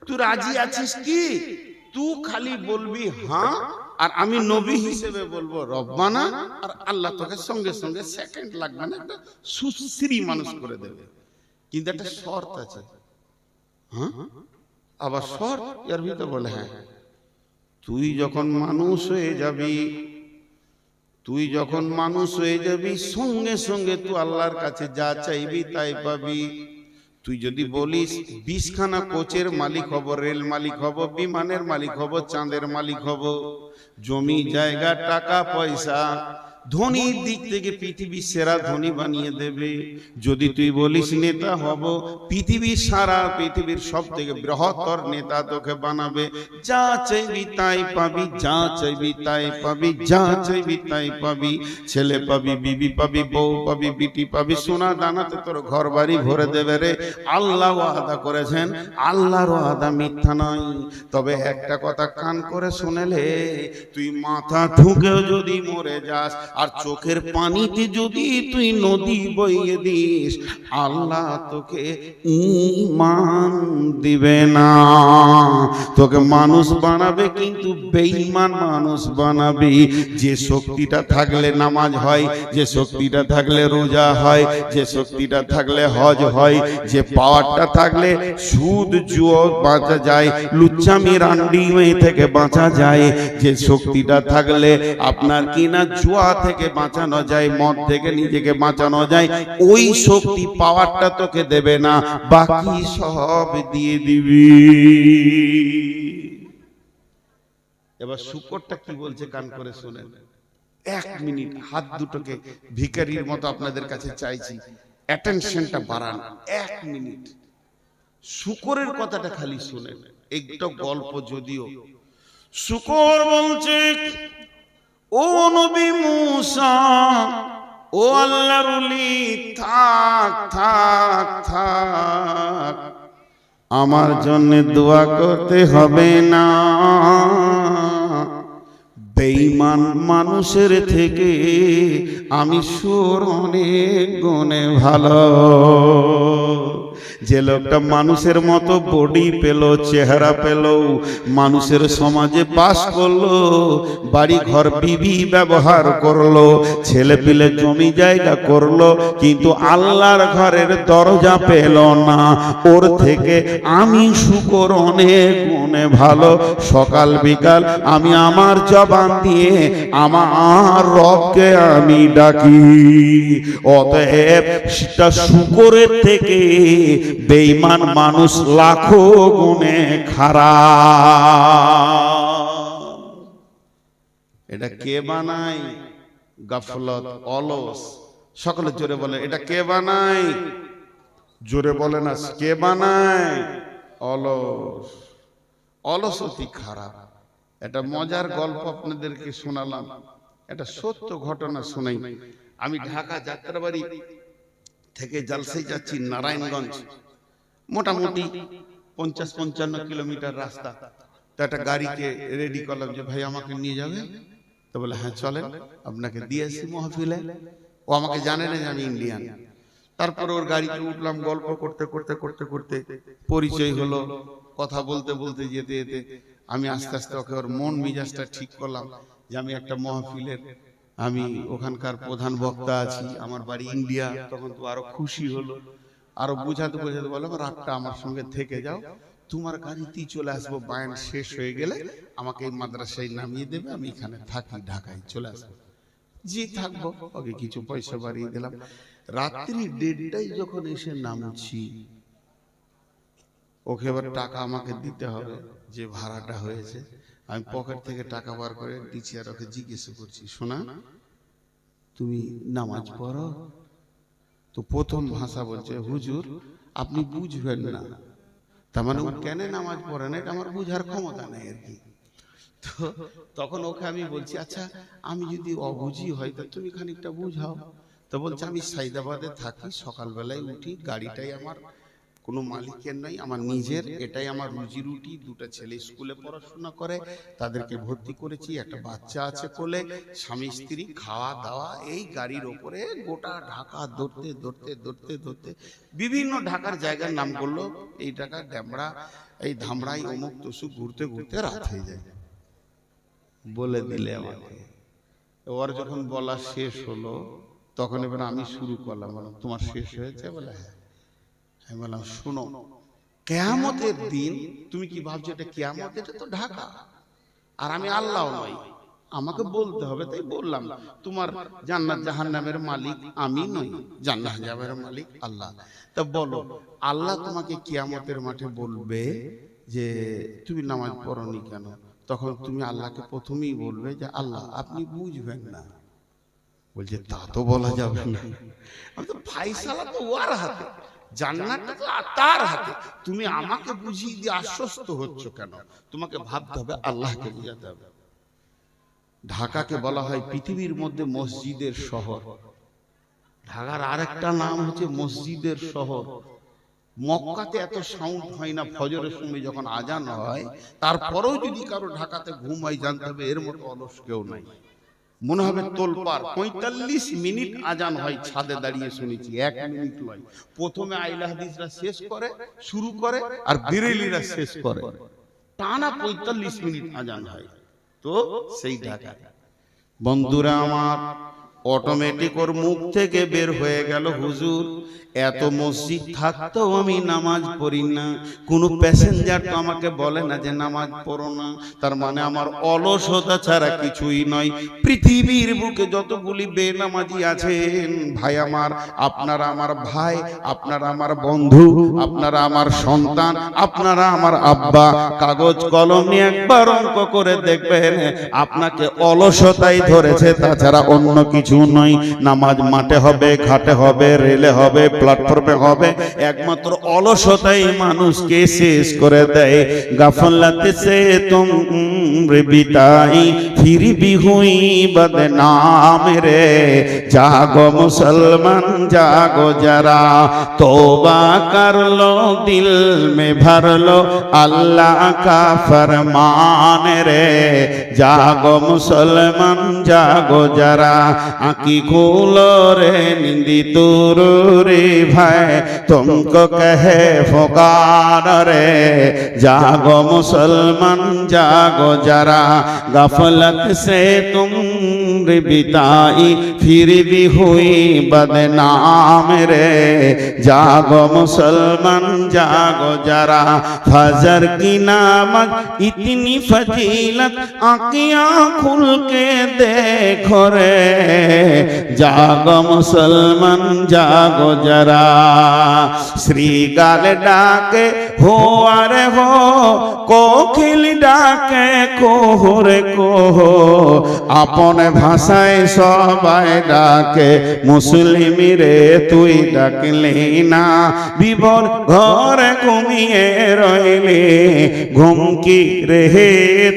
তুই রাজি আছিস কি? তুই খালি বলবি হ্যাঁ, আর আমি নবী হিসেবে বলবো রব্বানা, আর আল্লাহ তোকে সঙ্গে সঙ্গে সেকেন্ড লাগবে না, একটা সুশ্রী মানুষ করে দেবে। কিন্তু একটা শর্ত আছে। হ্যাঁ আবার শর্ত এর ভিতর? বলে হ্যাঁ, তুই যখন মানুষ হয়ে যাবি, তুই যখন মানুষ হয়ে যাবি সঙ্গে সঙ্গে তুই আল্লাহর কাছে যা চাইবি তাই পাবি। তুই যদি বলিস 20খানা কোচের মালিক হব, রেল মালিক হব, বিমানের মালিক হব, চাঁদের মালিক হব, জমি জায়গা টাকা পয়সা, ধনীর দিক থেকে পৃথিবীর সেরা ধনী বানিয়ে দেবে। যদি তুই বলিস নেতা হব, পৃথিবীর সারা পৃথিবীর সব থেকে বৃহত্তর নেতা তোকে বানাবে। যা চাইবি তাই পাবি, যা চাইবি তাই পাবি, যা চাইবি তাই পাবি। ছেলে পাবি, বিবি পাবি, বউ পাবি, বিটি পাবি, সোনা দানাতে তোর ঘর বাড়ি ভরে দেবে রে। আল্লাহ ওয়াদা করেছেন, আল্লাহর ওয়াদা মিথ্যা নয়। তবে একটা কথা কান করে শুনেলে, তুই মাথা ঠুকেও যদি মরে যাস আর চোখের পানিতে যদি তুই নদী বইয়ে দিস, আল্লাহ তোকে ঈমান দিবে না। তোকে মানুষ বানাবে কিন্তু বেঈমান মানুষ বানাবি। যে শক্তিটা থাকলে নামাজ হয়, যে শক্তিটা থাকলে রোজা হয়, যে শক্তিটা থাকলে হজ হয়, যে পাওয়ারটা থাকলে সুদ জুয়া বাঁচা যায়, লুচ্চামি রান্ডি থেকে বাঁচা যায়, যে শক্তিটা থাকলে আপনার কিনা জুয়া থেকে বাঁচানো যায়, মদ থেকে নিজেকে বাঁচানো যায়, ওই শক্তি পাওয়ারটা তোকে দেবে না, বাকি সব দিয়ে দিবি। এবার শুকরটা কি বলছে কান করে শুনেন। 1 মিনিট হাত দুটোকে ভিখারির মতো আপনাদের কাছে চাইছি, অ্যাটেনশনটা বাড়ান। 1 মিনিট শুকরের কথাটা খালি শুনেন, একটা গল্প যদিও। শুকর বলছে, ও নবী মুসা, ও আল্লাহর ওলি, থাক থাক থাক, আমার জন্য দোয়া করতে হবে না, বেঈমান মানুষের থেকে আমি সুর অনেক গুণে ভালো। যে লোকটা মানুষের মতো বডি পেল, চেহারা পেল, মানুষের সমাজে বাস করলো, বাড়ি ঘর বিবি ব্যবহার করলো, ছেলে পিলে জমি জায়গা করলো, কিন্তু আল্লাহর ঘরের দরজা পেল না, ওর থেকে আমি শুকর অনেক গুণে ভালো। সকাল বিকাল আমি আমার জবান দিয়ে আমার রবকে আমি ডাকি। অতএব সেটা শুকরের থেকে বেঈমান মানুষ লাখো গুণে খারাপ। এটা কে বানায়? গাফলত, অলস। সকলে জোরে বলে, এটা কে বানায়? জোরে বলে না, কে বানায়? অলস। অলস অতি খারাপ। এটা মজার গল্প আপনাদেরকে শোনালাম, এটা সত্য ঘটনা শোনাই। আমি ঢাকা যাত্রাবাড়ি থেকে জালসায় যাচ্ছি নারায়ণগঞ্জ, মোটামুটি 50-55 কিলোমিটার রাস্তা। তো একটা গাড়িকে রেডি করলাম যে ভাই আমাকে নিয়ে যাবে। তো বলে হ্যাঁ চলেন, আপনাকে দিয়ে আসি মহফিলে। ও আমাকে জানে না যে আমি ইন্ডিয়ান। তারপরে ওর গাড়িতে উঠলাম, গল্প করতে করতে করতে করতে পরিচয় হলো। কথা বলতে বলতে যেতে যেতে আমি আস্তে আস্তে ওকে ওর মন মিজাজটা ঠিক করলাম যে আমি একটা মহফিলের, আমি ওখানকার প্রধান বক্তা আছি, আমার বাড়ি ইন্ডিয়া। তখন তো আরো খুশি হলো, আরো বুঝাতে বুঝাতে বললাম রাতটা আমার সঙ্গে থেকে যাও, তোমার গাড়িতেই চলে আসবো, বায়ান শেষ হয়ে গেলে আমাকে এই মাদ্রাসায় নামিয়ে দেবে, আমি এখানে থাকি, ঢাকায় চলে আসবো। জি থাকবো। ওকে কিছু পয়সা বাড়িয়ে দিলাম। রাত্রি 1:30টায় যখন এসে নামছি, ওকে এবার টাকা আমাকে দিতে হবে, যে ভাড়াটা হয়েছে। আমি পকেট থেকে টাকা বার করে দিচ্ছি, আর ওকে জিজ্ঞেস করছি, শোনা তুমি নামাজ পড়ো? তো প্রথম ভাষা বলছে, হুজুর আপনি বুঝবেন না। তার মানে ও কেন নামাজ পড়ে না এটা আমার বুঝার ক্ষমতা নেই আর কি। তো তখন ওকে আমি বলছি, আচ্ছা আমি যদি অবুঝি হয় তো তুমি খানিকটা বুঝাও। তো বলছে, আমি সাইদাবাদে থাকি, সকালবেলায় উঠি, গাড়িটাই আমার কোনো মালিকের নাই, আমার নিজের, এটাই আমার রুজি রুটি। 2টা ছেলে স্কুলে পড়াশোনা করে, তাদেরকে ভর্তি করেছি, একটা বাচ্চা আছে কোলে, স্বামী স্ত্রী, খাওয়া দাওয়া এই গাড়ির ওপরে। গোটা ঢাকা ধরতে ধরতে ধরতে ধরতে বিভিন্ন ঢাকার জায়গার নাম করলো, এই ঢাকা ড্যামরা, এই ধামরাই, অমুক তসুক, ঘুরতে ঘুরতে রাত হয়ে যায়। বলে দিলে আমাকে। ওর যখন বলা শেষ হলো তখন এবার আমি শুরু করলাম, বললাম তোমার শেষ হয়েছে? বলে হ্যাঁ। আমি বললাম শুনো, কিয়ামতের দিন তুমি কি ভাবছো এটা কিয়ামত? এটা তো ঢাকা, আর আমি আল্লাহ নই, আমাকে বলতে হবে। তাই বললাম, তোমার জান্নাত জাহান্নামের মালিক আমি নই, জান্নাত জাহান্নামের মালিক আল্লাহ। তা বলো, আল্লাহ তোমাকে কিয়ামতের মাঠে বলবে যে তুমি নামাজ পড়োনি কেন? তখন তুমি আল্লাহকে প্রথমেই বলবে যে আল্লাহ আপনি বুঝবেন না। বলছে তা তো বলা যাবে না, আমি তো ফাইসালা তো ওর হাতে, জান্নাতটা তো তার হাতে, তুমি আমাকে বুঝিয়ে দিয়ে আশ্বস্ত হচ্ছ কেন? তোমাকে ভাবতে হবে, আল্লাহকে বুঝাতে হবে। ঢাকাকে বলা হয় পৃথিবীর মধ্যে মসজিদের শহর। ঢাকার আরেকটা নাম হচ্ছে মসজিদের শহর। মক্কাতে এত সাউন্ড হয় না ফজরের সময় যখন আজান হয়, তারপরেও যদি কারো ঢাকাতে ঘুম হয়, জানতে হবে এর মতো অলস কেউ নাই। মনে হবে তোলপাড়। 45 মিনিট আজান হয়, ছাদে দাঁড়িয়ে শুনেছি, 1 মিনিট নয়। প্রথমে আইলা হাদিসরা শেষ করে, শুরু করে, আর বেরেলিরা শেষ করে, টানা 45 মিনিট আজান হয়। তো সেই ঢাকা। বন্ধুরা আমার, অটোমেটিক ওর মুখ থেকে বের হয়ে গেল, হুজুর এত মসজিদ থাকতেও আমি নামাজ পড়ি না, কোনো প্যাসেঞ্জার তো আমাকে বলে না যে নামাজ পড়ো না। তার মানে আমার অলসতা ছাড়া কিছুই নয়। পৃথিবীর বুকে যতগুলি বেনামাজি আছেন ভাই আমার, আপনারা আমার ভাই, আপনারা আমার বন্ধু, আপনারা আমার সন্তান, আপনারা আমার আব্বা, কাগজ কলম নিয়ে একবার অঙ্ক করে দেখবেন আপনাকে অলসতাই ধরেছে, তাছাড়া অন্য কিছু নয়। নামাজ মাঠে হবে, ঘাটে হবে, রেলে হবে, প্ল্যাটফর্মে হবে, একমাত্র অলসতাই মানুষকে শেষ করে দেয়। গাফলাতে সে তুম বিতাই ফির भी हुई बदनाम रे, जागो मुसलमान जागो जरा, तौबा कर लो दिल में भर लो अल्लाह का फरमान रे, जागो मुसलमान जागो जरा, आँखी खोलो रे निंदी दूर रे भाई, तुमको कहे पुकार रे, जागो मुसलमान जागो जरा, गफलत से तुम बिताई फिर भी हुई बदनाम रे, जागो मुसलमान जागो जरा, फजर की नमाज इतनी फजीलत आँखियाँ खुल के देखो रे, जागो मुसलमान जागो जरा, श्रीगाल डाके हो अरे हो, कोकिल डाके कोहरे कोहो, अपने भाषाয় সবাই ডাকে, মুসলিমি রে তুই ডাকলি না, বিবর ঘরে ঘুমিয়ে রইলি, ঘুম কি রে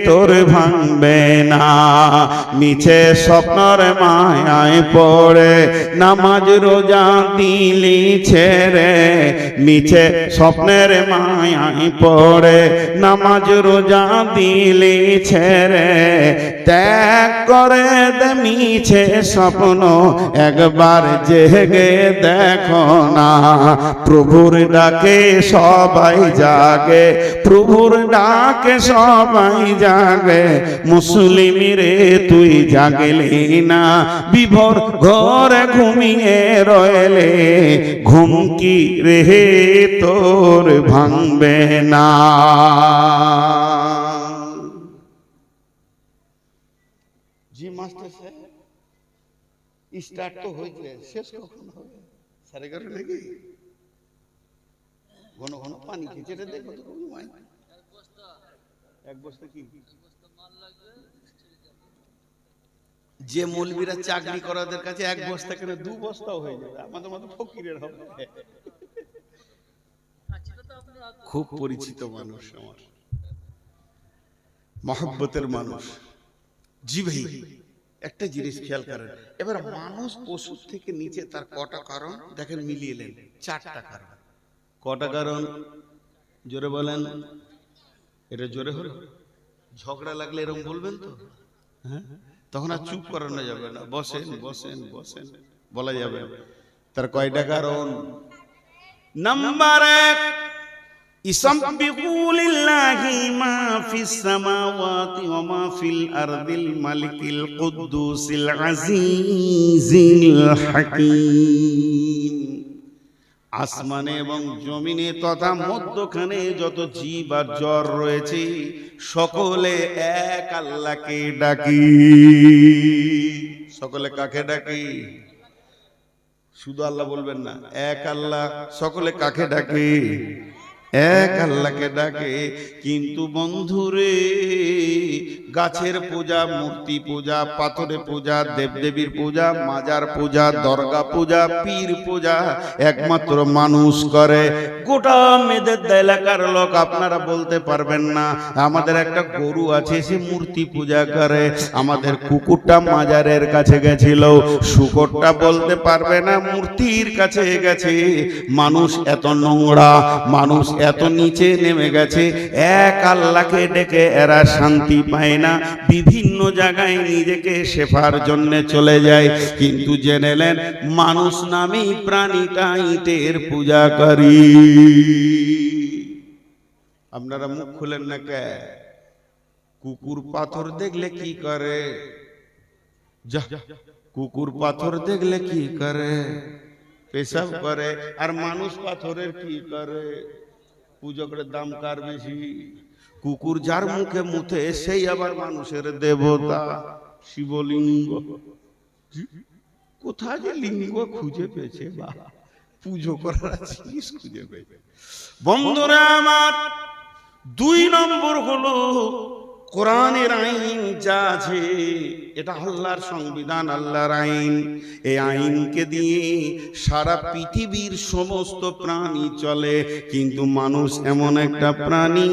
তোর ভাঙবে না, মিছে স্বপ্নর মায়ায় পড়ে নামাজ রোজা দিলি ছেড়ে, মিছে স্বপ্নের মায়ায় পড়ে নামাজ রোজা দিলি ছেড়ে, ত্যাগ করে দে মিছে স্বপ্ন একবার জেগে দেখো না, প্রভুর ডাকে সবাই জাগে, প্রভুর ডাকে সবাই জাগে, মুসলিমি রে তুই জাগলি না, বিভোর ঘরে ঘুমিয়ে রইলে, ঘুম কি রে তোর ভাঙবে না। জি মাস্টার সাহেব, স্টার্ট তো হয়েছে, শেষ কখন হবে? 11:30 নাকি? ঘন ঘন পানি খেয়েছে, দেখো তো এক বস্তা কি যে মৌলবীরা চাকরি করাদের কাছে এক বস্তা কেন 2 বস্তাও হয়ে যাবে, আমাদের মতো ফকিরের হবে। খুব পরিচিত মানুষ আমার, মহব্বতের মানুষ। জি ভাই, একটা জিনিস খেয়াল করেন, এবার মানুষ পশুর থেকে নিচে তার কটা কারণ দেখেন মিলিয়ে নেন, 4টা কারণ। কটা কারণ জোরে বলেন, এটা জোরে হলো, ঝগড়া লাগলে এরকম বলবেন তো, হ্যাঁ তখন আর চুপ করানো যাবে না, বসেন বসেন বসেন বলা যাবে। তার কয়টা কারণ? নাম্বার 1, ইসাব্বিহু লিল্লাহি মা ফিস সামাওয়াতি ওয়া মা ফিল আরদিল মালিকিল কুদ্দুসিল আজিজিল হাকীম। আসমানে এবং জমিনে তথা মধ্যখানে যত জীব আর জড় রয়েছে সকলে এক আল্লাহকে ডাকি। সকলে কাকে ডাকি? শুধু আল্লাহ বলবেন না, এক আল্লাহ। সকলে কাকে ডাকে? এক আল্লাহকে ডাকে। কিন্তু বন্ধুরে, গাছের পূজা, মূর্তি পূজা, পাথরে পূজা, দেবদেবীর পূজা, মাজার পূজা, দরগা পূজা, পীর পূজা একমাত্র মানুষ করে। গোটা মেদের এলাকার লোক আপনারা বলতে পারবেন না আমাদের একটা গরু আছে সে মূর্তি পূজা করে, আমাদের কুকুরটা মাজারের কাছে গেছিল, শুকরটা বলতে পারবে না মূর্তির কাছে গেছে। মানুষ এত নোংরা, মানুষ এত নিচে নেমে গেছে, এক আল্লাহকে ডেকে এরা শান্তি পায় না, বিভিন্ন জায়গায় নিজেকে শেফার জন্য চলে যায়। কিন্তু জেনে নেন, মানুষ নামে প্রাণীটা ইটের পূজা করি। আপনারা মুখ খুলেন না কে? কুকুর পাথর দেখলে কি করে? যা কুকুর পাথর দেখলে কি করে? পেশাব করে। আর মানুষ পাথরের কি করে? পুজো করে। দাম কার বেশি? কুকুর যার মুখে মুতে সেই আবার মানুষের দেবতা। শিবলিঙ্গ। কোথায় যে লিঙ্গ খুঁজে পেয়েছে বা পুজো করার জিনিস খুঁজে পেয়েছে। বন্ধুরা আমার, 2 নম্বর হলো কোরআনের আইন যা আছে এটা আল্লাহর সংবিধান, আল্লাহর আইন। এই আইনকে দিয়ে সারা পৃথিবীর সমস্ত প্রাণী চলে, কিন্তু মানুষ এমন একটা প্রাণী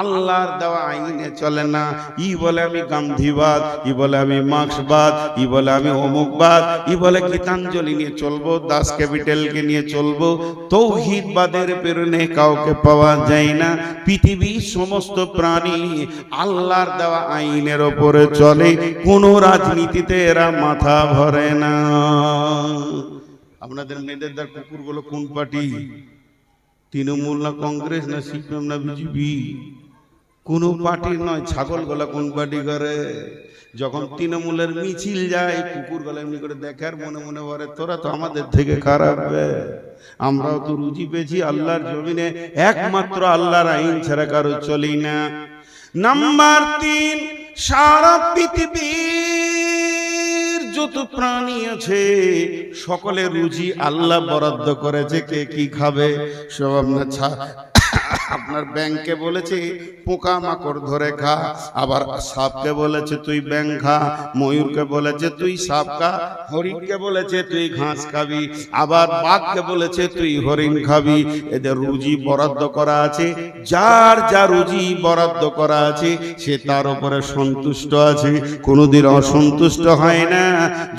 আল্লাহর দেওয়া আইনে চলে না। ই বলে আমি গান্ধীবাদ, ই বলে আমি মার্ক্সবাদ, ই বলে আমি অমুকবাদ, ই বলে গীতাঞ্জলি নিয়ে চলবো, দাস ক্যাপিটালকে নিয়ে চলবো। তৌহিদবাদের প্রেরণে কাউকে পাওয়া যায় না। পৃথিবীর সমস্ত প্রাণী আল্লাহর দেওয়া আইনের ওপরে চলে। কোন রাজনীতিতে এরা মাথা ভরে না। আপনাদের মেয়েদের কুকুরগুলো কোন পার্টি? তৃণমূল না কংগ্রেস না সিপিএম না বিজেপি? কোন পার্টির নয়। ছাগলগুলা কোন পার্টি করে? যখন তৃণমূলের মিছিল যায় কুকুরগুলা এমনি করে দেখে আর মনে মনে বলে তোরা তো আমাদের থেকে খারাপ। আমরাও তো রুজি পেয়েছি আল্লাহর জমিনে, একমাত্র আল্লাহর আইন ছাড়া কারো চলি না। নাম্বার 3, সারা পৃথিবীর যত প্রাণী আছে সকলের রুজি আল্লাহ বরাদ্দ করেছে। কে কি খাবে সব আপনার ব্যাংকে বলেছে পোকা মাকড় ধরে খা, আবার সাপকে বলেছে তুই ব্যাং খা, ময়ূরকে বলেছে তুই সাপ খা, হরিণকে বলেছে তুই ঘাস খাবি, আবার বাঘকে বলেছে তুই হরিণ খাবি। এদের রুজি বরাদ্দ করা আছে। যার যা রুজি বরাদ্দ করা আছে সে তার উপরে সন্তুষ্ট আছে, কোনোদিন অসন্তুষ্ট হয় না।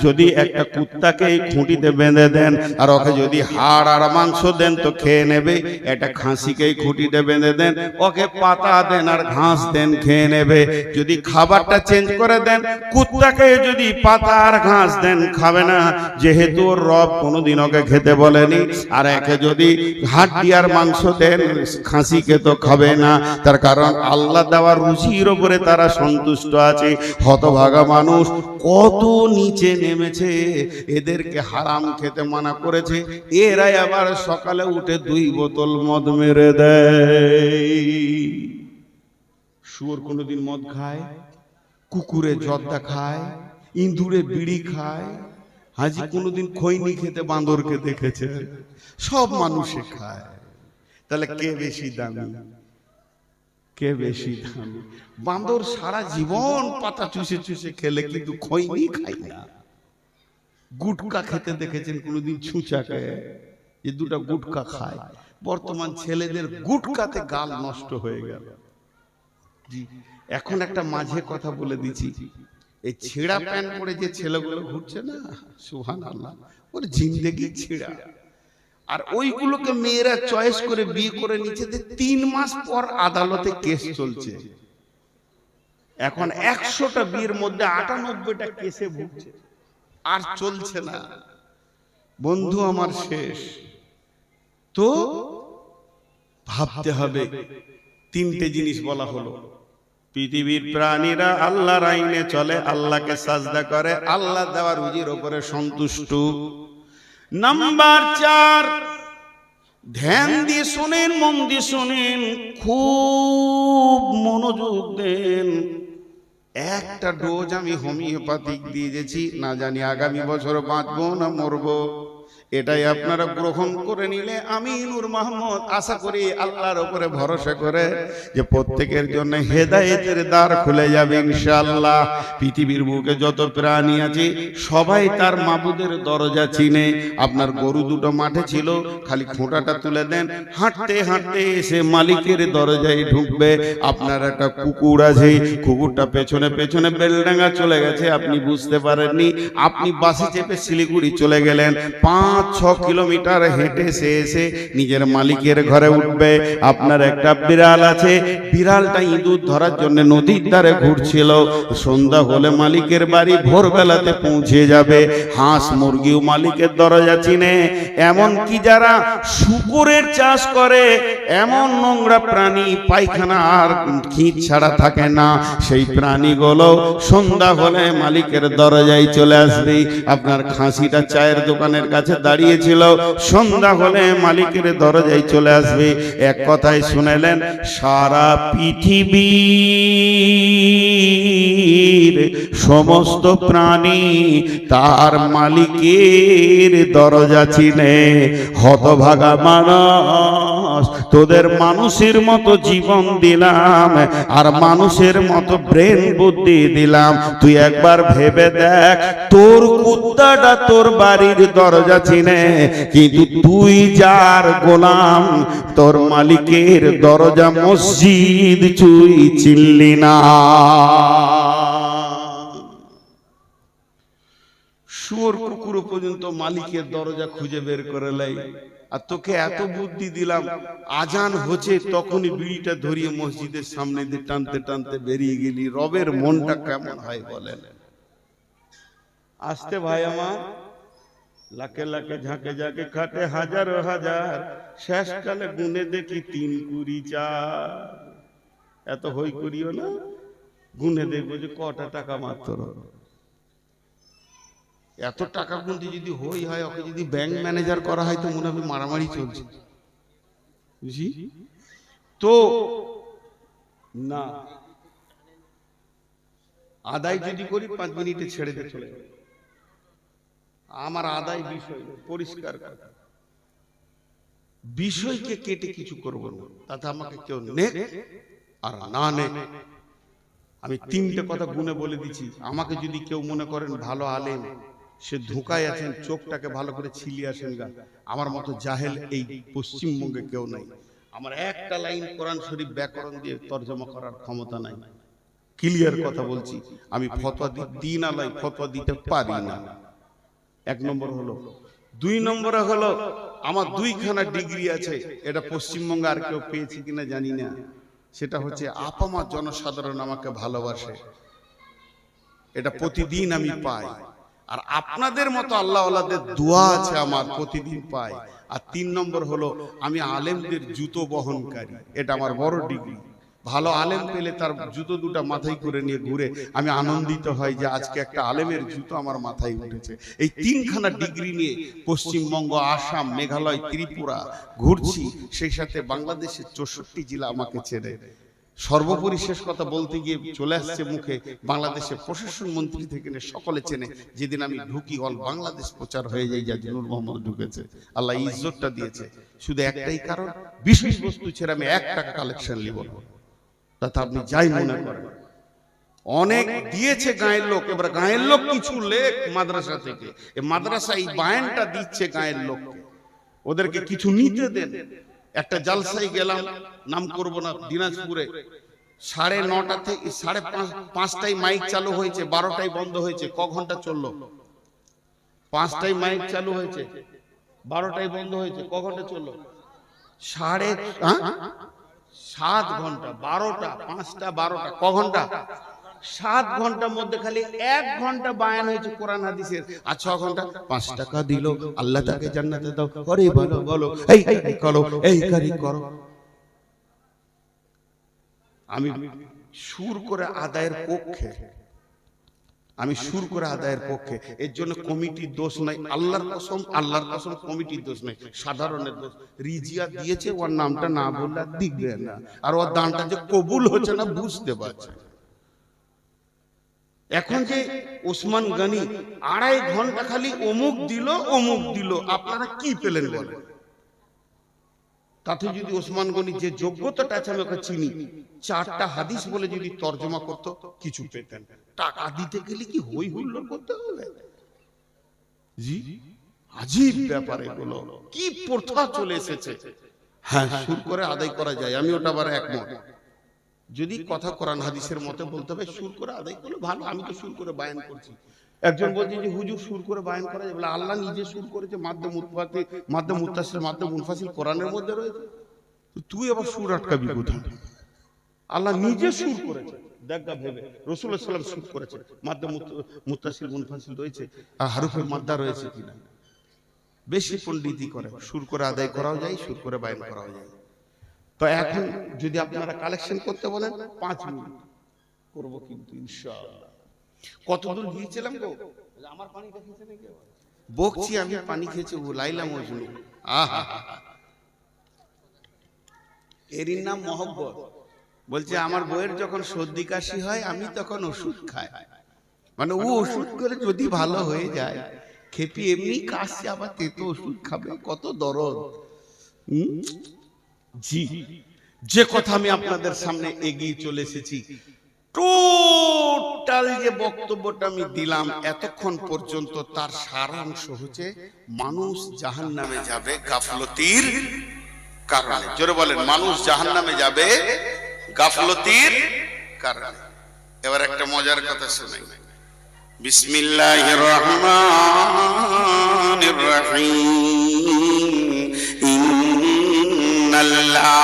যদি একটা কুত্তাকে খুঁটিতে বেঁধে দেন আর ওকে যদি হাড় আর মাংস দেন তো খেয়ে নেবে। একটা খাসিকে খুঁটিতে বেঁধে দেন, ওকে পাতা দেন আর ঘাস দেন, খেয়ে নেবে। যদি খাবারটা চেঞ্জ করে দেন, কুত্তাকে যদি পাতা আর ঘাস দেন খাবে না, যেহেতু ওর রব কোনোদিন ওকে খেতে বলেনি। আর একে যদি হাড্ডি আর মাংস দেন, খাসিকে তো খাবে না। তার কারণ আল্লাহ দেওয়ার রুচির উপরে তারা সন্তুষ্ট আছে। হতভাগা মানুষ কত নিচে নেমেছে, এদেরকে হারাম খেতে মানা করেছে, এরাই আবার সকালে উঠে 2 বোতল মদ মেরে দেয়। শুয়োর কোনোদিন মদ খায়? কুকুরে জর্দা খায়? ইঁদুরে বিড়ি খায়? হাজি কোনোদিন খৈনি খেতে বাঁদরকে দেখেছে? সব মানুষে খায়। তাহলে কে বেশি দামি? কে বেশি দামি? বাঁদর সারা জীবন পাতা চুষে চুষে খেলে কিন্তু খৈনি খায় না। গুটকা খেতে দেখেছেন কোনোদিন? ছুঁচাকে যে 2টা গুটকা খায়। বর্তমান ছেলেদের গুটকাতে গাল নষ্ট হয়ে গেল। এখন একটা মাঝে কথা বলে দিচ্ছি, এই ছেঁড়া প্যান্ট পরে যে ছেলেগুলো ঘুরছে না, সুবহানাল্লাহ, ওর জিন্দেগি ছেঁড়া। আর ওইগুলোকে মেয়েরা চয়েস করে বিয়ে করে নিচ্ছে। 3 মাস পর আদালতে কেস চলছে। এখন 100টা বিয়ের মধ্যে 98টা কেসে ভুগছে, আর চলছে না। বন্ধু আমার শেষ। তো ভাবতে হবে। 3টে জিনিস বলা হলো। পৃথিবীর প্রাণীরা আল্লাহর আইনে চলে, আল্লাহকে সাজদা করে, আল্লাহ দেওয়া রুজির উপরে সন্তুষ্ট। নাম্বার 4, ধ্যান দিয়ে শুনেন, মন দিয়ে শুনেন, খুব মনোযোগ দেন। একটা ডোজ আমি হোমিওপ্যাথিক দিয়ে দিয়েছি, না জানি আগামী বছর বাঁচবো না মরবো। এটাই আপনারা গ্রহণ করে নিলে আমি নূর মোহাম্মদ আশা করি আল্লাহর উপরে ভরসা করে যে প্রত্যেকের জন্য হেদায়েতের দ্বার খুলে যাবে ইনশাআল্লাহ। পৃথিবীর বুকে যত প্রাণী আছে সবাই তার মাবুদের দরজা চিনে। আপনার গরু 2টো মাঠে ছিল, খালি খোঁটাটা তুলে দেন, হাঁটতে হাঁটতে এসে মালিকের দরজায় ঢুকবে। আপনার একটা কুকুর আছে, কুকুরটা পেছনে পেছনে বেলডাঙ্গা চলে গেছে, আপনি বুঝতে পারেননি। আপনি বাসে চেপে শিলিগুড়ি চলে গেলেন, 5 5-6 কিলোমিটার হেঁটে সে এসে নিজের মালিকের ঘরে উঠবে। আপনার একটা বিড়াল আছে, বিড়ালটা ইঁদুর ধরার জন্য নদীর ধারে ঘুরছিল। সন্ধ্যা হলে মালিকের বাড়ি ভোরবেলাতে পৌঁছে যাবে। হাঁস মুরগিও মালিকের দরজা চিনে। এমন কি যারা শুকরের চাষ করে, এমন নোংরা প্রাণী পায়খানা আর খিঁচ ছাড়া থাকে না, সেই প্রাণীগুলো সন্ধ্যা হলে মালিকের দরজায় চলে আসবে। আপনার খাসিটা চায়ের দোকানের কাছে দাঁড়িয়েছিল, সন্ধ্যা হলে মালিকের দরজায় চলে আসবে। এক কথায় শুনেলেন, সারা পৃথিবীর সমস্ত প্রাণী তার মালিকের দরজা চিনে। হতভাগা মানুষ, তোদের মানুষের মতো জীবন দিলাম আর মানুষের মতো ব্রেন বুদ্ধি দিলাম, তুই একবার ভেবে দেখ, তোর কুত্তাটা তোর বাড়ির দরজা চিনে, কিন্তু তুই যার গোলাম, তোর মালিকের দরজা মসজিদ তুই চিনলি না। শুয়োর কুকুর পর্যন্ত মালিকের দরজা খুঁজে বের করে লাই, আর তোকে এত বুদ্ধি দিলাম, আজান হচ্ছে তখনই বিড়িটা ধরিয়ে মসজিদের সামনে দিয়ে টানতে টানতে বেরিয়ে গেলি। রবের মনটা কেমন হয় বলেন? আসতে ভাই আমার, লাখে লাখে ঝাঁকে ঝাঁকে খাটে হাজারো হাজার, শেষকালে গুনে দেখি 3 কুড়ি 4। এত হই করিও না, গুনে দেখবো যে কটা টাকা মাত্র। এত টাকা গুনতে যদি হই হয়, ওকে যদি ব্যাংক ম্যানেজার করা হয় তো মনে হবে মারামারি চলছে, বুঝি তো না। আদায় যদি করি 5 মিনিটে ছেড়ে দিয়ে চলে যাবে। আমার আদায় বিষয় পরিষ্কার কথা, বিষয়কে কেটে কিছু করব না, তাতে আমাকে কেউ নেক আর না নেক। আমি 3টে কথা গুনে বলে দিচ্ছি। আমাকে যদি কেউ মনে করেন ভালো আলেম, সে ধোঁকায় আছেন, চোখটাকে ভালো করে ছিলিয়ে আসেন গা। আমার মতো জাহেল এই পশ্চিমবঙ্গে কেউ নাই। আমার একটা লাইন কোরআন শরীফ ব্যাকরণ দিয়ে তর্জমা করার ক্ষমতা নাই। ক্লিয়ার কথা বলছি, আমি ফতোয়া দিই না, লাই ফতোয়া দিতে পারি না। 1 নম্বর হলো। 2 নম্বরে হলো, আমার 2খানা ডিগ্রি আছে, এটা পশ্চিমবঙ্গে আর কেউ পেয়েছে কিনা জানি না। সেটা হচ্ছে আপামা জনসাধারণ আমাকে ভালোবাসে, এটা প্রতিদিন আমি পাই। আর আপনাদের মতো আল্লাহওয়ালাদের দোয়া আছে আমার, প্রতিদিন পাই। আর 3 নম্বর হলো, আমি আলেমদের জুতো বহনকারী, এটা আমার বড় ডিগ্রি। ভালো আলেম পেলে তার জুতো দুটো মাথায় করে নিয়ে ঘুরে আমি আনন্দিত হই যে আজকে একটা আলেমের জুতো আমার মাথায় উঠেছে। এই 3খানা ডিগ্রি নিয়ে পশ্চিমবঙ্গ, আসাম, মেঘালয়, ত্রিপুরা ঘুরছি, সেই সাথে বাংলাদেশের 64 জেলা আমাকে চেনে। সর্বোপরি শেষ কথা বলতে গিয়ে চলে আসছে মুখে, বাংলাদেশের প্রশাসন মন্ত্রী থেকে সকলে চেনে। যেদিন আমি ঢুকি, অল বাংলাদেশ প্রচার হয়ে যায়, যা নূর মোহাম্মদ ঢুকেছে। আল্লাহ ইজ্জতটা দিয়েছে, শুধু একটাই কারণ, বিষয়বস্তু ছেড়ে আমি 1 টাকা কালেকশন নিব না। তাতে আপনি যাই মনে করেন, অনেক দিয়েছে গায়ের লোক, এবার গায়ের লোক কিছু লেখ মাদ্রাসা থেকে, এই মাদ্রাসা এই বায়ানটা দিচ্ছে গায়ের লোককে, ওদেরকে কিছু নিতে দেন। একটা জালসায় গেলাম, নাম করব না, দিনাজপুরে 9:30 থেকে 5:30টায় মাইক চালু হয়েছে, 12টায় বন্ধ হয়েছে। ক ঘন্টা চললো? 5টায় মাইক চালু হয়েছে, 12টায় বন্ধ হয়েছে। ক ঘন্টা চললো? 7 ঘন্টা। 12টা 5টা 12টা, ক ঘন্টা? 7 ঘন্টার মধ্যে খালি 1 ঘন্টা বায়ান হয়েছে কোরআন হাদিসের। আর 6 ঘন্টা 5 টাকা দিল, আল্লাহ তাকে জান্নাতে দাও, আরে বলো বলো, এই করো, এই কারি করো। আমি সুর করে আদায়ের পক্ষে, আমি সুর করে আদায়ের পক্ষে। এর জন্য কমিটির দোষ নাই, আল্লাহর কসম, আল্লাহর কসম, কমিটির দোষ নাই, সাধারণের দোষ। রিজিয়া দিয়েছে, ওর নামটা না বললে দিবে না, আর ওর দানটা যে কবুল হচ্ছে না বুঝতে পারছে। এখন যে ওসমান গনি 2.5 ঘন্টা খালি অমুক দিল অমুক দিল, আপনারা কি পেলেন বলেন? তাতে যদি ওসমান গনি যে যোগ্যতাটা আছে, আমি ওকে চিনি, 4টা হাদিস বলে যদি তর্জমা করতো কিছু পেতেন। টাকা দিতে গেলে কি হই হুল্লোড় করতে হবে? জি, আজীব ব্যাপার এগুলো, কি প্রথা চলে এসেছে। হ্যাঁ, সুর করে আদায় করা যায়, আমি ওটা আবার একমত। যদি কথা কোরআন হাদিসের মতে বলতে হবে, সুর করে আদায় করলে ভালো। আমি তো সুর করে বায়ান করছি, একজন বলছে যে হুজুর সুর করে বায়ান করা যায়, বলে আল্লাহ নিজে সুর করেছে, মাদ্দে মুত্তাসিল মাদ্দে মুনফাসিল কোরআনের মধ্যে রয়েছে, তুই আবার সুর আটকাবি কোথায়? আল্লাহ নিজে সুর করেছে, দেখা ভেবে রাসূলুল্লাহ সাল্লাল্লাহু আলাইহি ওয়াসাল্লাম সুর করেছে, মাদ্দে মুত্তাসিল মুনফাসিল রয়েছে আর হারুফের মাদ্দা রয়েছে কিনা। বেশি পণ্ডিতি করে, সুর করে আদায় করাও যায়, সুর করে বায়ান করাও যায়। তো এখন যদি আপনারা কালেকশন করতে বলেন 5 মিনিট করব, কিন্তু ইনশাআল্লাহ। কতদূর গিয়েছিলাম গো, আমার পানিটা খেয়েছে নাকি? বকছি আমি, পানি খেয়েছে ও লাইলা মজনু। আহা, এর নাম মহব্বত। বলছে আমার বউয়ের যখন সর্দি কাশি হয় আমি তখন ওষুধ খাই, মানে ও ওষুধ করে যদি ভালো হয়ে যায়, খেপি এমনি কাশছে আবার তেতো ওষুধ খাবে, কত দরদ। জি, যে কথা আমি আপনাদের সামনে এগিয়ে চলে এসেছি, টোটাল যে বক্তব্যটা আমি দিলাম এতক্ষণ পর্যন্ত, তার সারাংশ হচ্ছে মানুষ জাহান্নামে যাবে গাফলতির কারণে। জোরে বলেন, মানুষ জাহান্নামে যাবে গাফলতির কারণে। এবার একটা মজার কথা শুনাই। বিসমিল্লাহির রহমানির রহিম, ইন্নাল্লাহা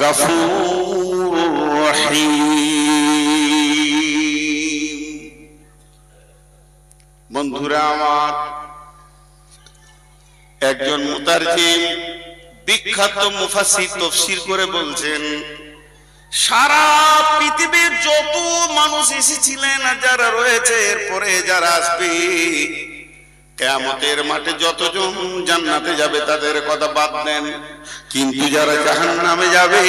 গাফুরুর রহিম। বন্ধুরা আমার, একজন মুতারজিম বিখ্যাত মুফাসসির তাফসীর করে বলছেন, সারা পৃথিবীর যত মানুষ এসেছিলেন আর যারা রয়েছে, এরপরে যারা আসবে, কিয়ামতের মাঠে যতজন জান্নাতে যাবে তাদের কথা বাদ দেন, কিন্তু যারা জাহান্নামে যাবে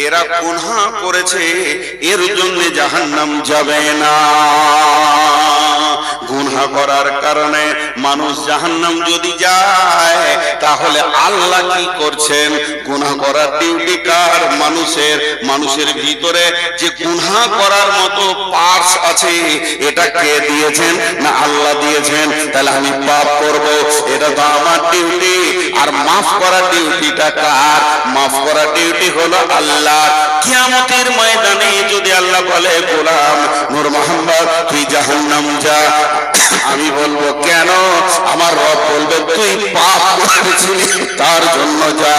এরা গুনাহ করেছে, এর জন্য জাহান্নাম যাবে না। গুনাহ করার কারণে মানুষ জাহান্নাম যদি যায়, তাহলে আল্লাহ কি করছেন? গুনাহ করার ডিউটি কার? মানুষের ভিতরে যে গুনাহ করার মতো পার্টস আছে, এটা কে দিয়েছেন? না আল্লাহ দিয়েছেন। তাহলে আমি পাপ করব, এটা তো আমার ডিউটি। আর মাফ করার ডিউটিটা কার? মাফ করার ডিউটি হলো আল্লাহ। কিয়ামতের ময়দানে যদি আল্লাহ বলে, গোলাম নূর মোহাম্মদ তুই জাহান্নাম যা, আমি বলবো কেন? আমার রব বলবে তুই পাপ করেছিস তার জন্য যা।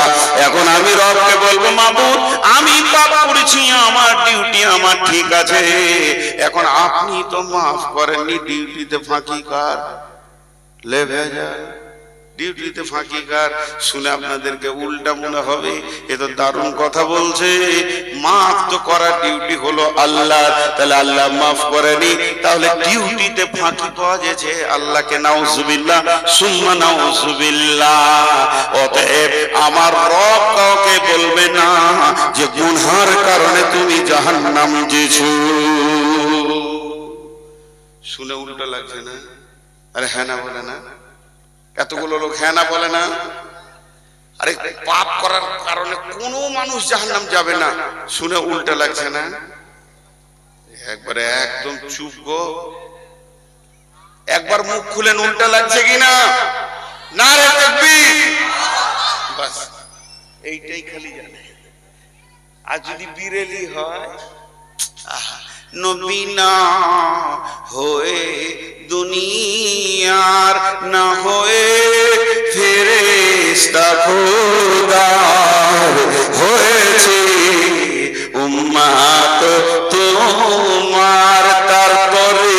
এখন আমি রবকে বলবো, মাবুদ আমি পাপ করেছি, আমার ডিউটি আমার ঠিক আছে, এখন আপনি তো মাফ করেননি, ডিউটিতে ফাঁকি কার? লে ভেজা, ডিউটিতে ফাঁকি কার? শুনে আপনাদেরকে উল্টা মনে হবে, এ তো দারুণ কথা বলছে। মাফ তো করার ডিউটি হলো আল্লাহ, তাহলে আল্লাহ মাফ করেনি, তাহলে ডিউটিতে ফাঁকি পাওয়া গেছে আল্লাহকে। নাউজুবিল্লাহ সুম্মা নাউজুবিল্লাহ। অতএব আমার রব কাউকে বলবে না যে গুনহার কারণে তুমি জাহান্নাম যেছো। শুনে উল্টা লাগছে না? আরে হ্যাঁ না বলে না, এতগুলো লোক হ্যাঁ না বলে না। আরে পাপ করার কারণে কোনো মানুষ জাহান্নাম যাবে না, শুনে উল্টা লাগছে না? একবারে একদম চুপ গো, একবার মুখ খুলেন, উল্টা লাগছে কিনা? নারে তাকবীর। বাস এইটাই খালি জানে। আর যদি বিরেলি হয়, নবী না হয়ে দুনিয়ার, না হয়ে ফেরেশতা খোদার হয়েছে উম্মত তোমার, তারপরে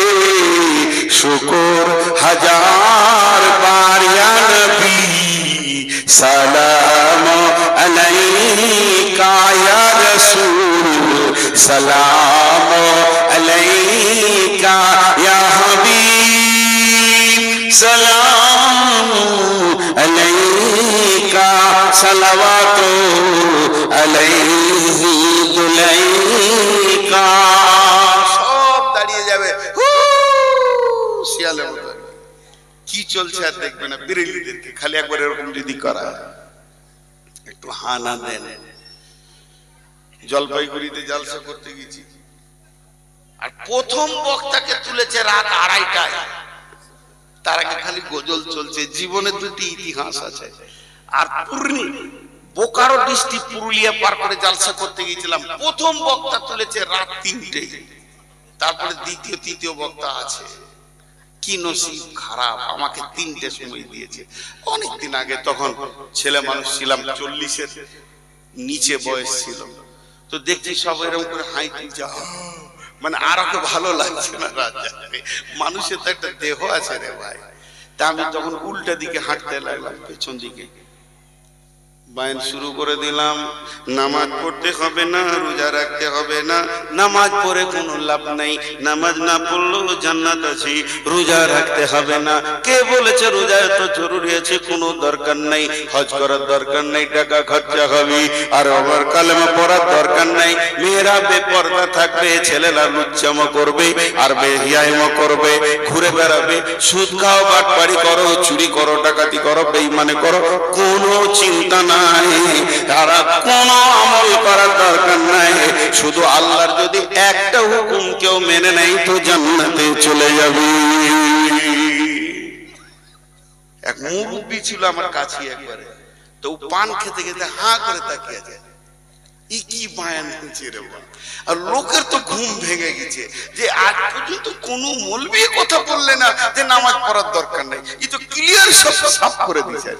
শুকর হাজার বার ইয়া নবী সালাম আলাইকা ইয়া রাসূল, সালাম আলাইকা ইয়া হাবিব, সালাম আলাইকা সালাওয়াতু আলাইহি দুলাইকা। সব দাঁড়িয়ে যাবে শিয়ালের মতো। কি চলছে আর দেখবে না বিরেলিদেরকে, খালি একবার এরকম যদি করা, একটু হানা দেন। জলপাইগুড়িতে জালসা করতে গেছি, আর প্রথম বক্তাকে তুলেছে রাত 2:30টায়। তার আগে খালি গজল চলছে। জীবনে দুটি ইতিহাস আছে। আর বোকারো ডিস্ট্রিক্ট পুরুলিয়া পার করে জালসা করতে গিয়েছিলাম, প্রথম বক্তা তুলেছে রাত 3টায়। তারপরে দ্বিতীয় তৃতীয় বক্তা আছে। কি নসিব খারাপ, আমাকে 3টে সময় দিয়েছে অনেকদিন আগে। তখন ছেলে মানুষ ছিলাম, 40-এর নিচে বয়স ছিল। তো দেখছি সব এরকম করে হাই তুলছে, মানে আর ওকে ভালো লাগছে না। মানুষের তো একটা দেহ আছে রে ভাই। তা আমি তখন উল্টা দিকে হাঁটতে লাগলাম, পেছন দিকে বায়ান শুরু করে দিলাম। নামাজ পড়তে হবে না, রোজা রাখতে হবে না, নামাজ পড়ে কোনো লাভ নাই, নামাজ না পড়লেও জান্নাত আছে, রোজা রাখতে হবে না। কে বলেছে রোজা এত জরুরি আছে? কোনো দরকার নাই, হজ করার দরকার নাই, টাকা খরচা হবে, আর আবার কালেমা পড়ার দরকার নাই। মেয়েরা বেপরদা থাকবে, ছেলেরা লুচ্চামো করবে আর বেহিয়াইমো করবে, ঘুরে বেড়াবে, সুদ খাও, বাটপাড়ি করো, চুরি করো, ডাকাতি করো, বেঈমানি করো, কোনো চিন্তা না, তারা কোনো আমল করার দরকার নাই। শুধু আল্লাহর যদি একটা হুকুম কেউ মেনে নেয় তো জান্নাতে চলে যাবে। এক মুরব্বি ছিল আমার কাছে একবারে, তো পান খেতে খেতে হাঁ করে তাকিয়ে যায়, কি বায়ান হচ্ছে রে বাবা। আর লোকের তো ঘুম ভেঙে গেছে যে আজ পর্যন্ত কোনো মৌলবি কথা বললে না যে নামাজ পড়ার দরকার নাই, এই তো ক্লিয়ার সব সাফ করে দিয়েছে,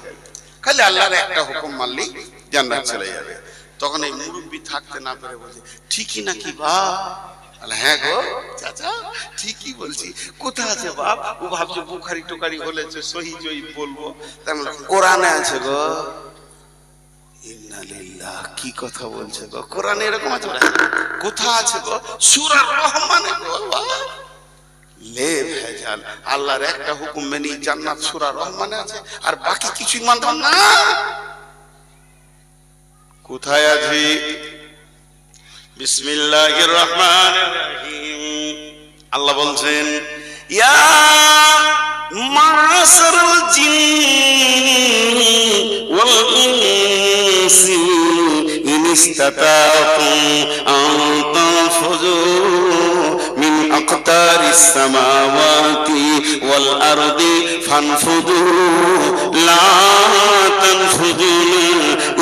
খালি আল্লাহর একটা হুকুম মানলেই জান্নাত চলে যাবে। তখন এই মুরব্বি থাকতে না পেরে বলছে, ঠিকই নাকি বাপ? হ্যাঁ গো চাচা, ঠিকই বলছি। কোথায় আছে বাপ? ও ভাবছে বুখারি টুকারি হলে সহি জয়ী বলবো, তার মানে কোরআনে আছে গো। ইন্নালিল্লাহ, কি কথা বলছে গো? কোরআনে এরকম আছে? কোথায় আছে গো? সূরা রহমানে গো বাবা। লে ভেজাল, আল্লাহর একটা হুকুম মেনে জান্নাত সূরা রহমানে আছে, আর বাকি কিছুই মানতাম না। কোথায় আছে? বিসমিল্লাহির রহমানির রহিম, আল্লাহ বলছেন, ইয়া মাশারাল জিন্নি ওয়াল ইনসি ইন ইসতাতাতুম আন তানফুযু মিন আকতারিস সামাওয়াতি ওয়াল আরদি ফানফুযু লা তানফুযুনা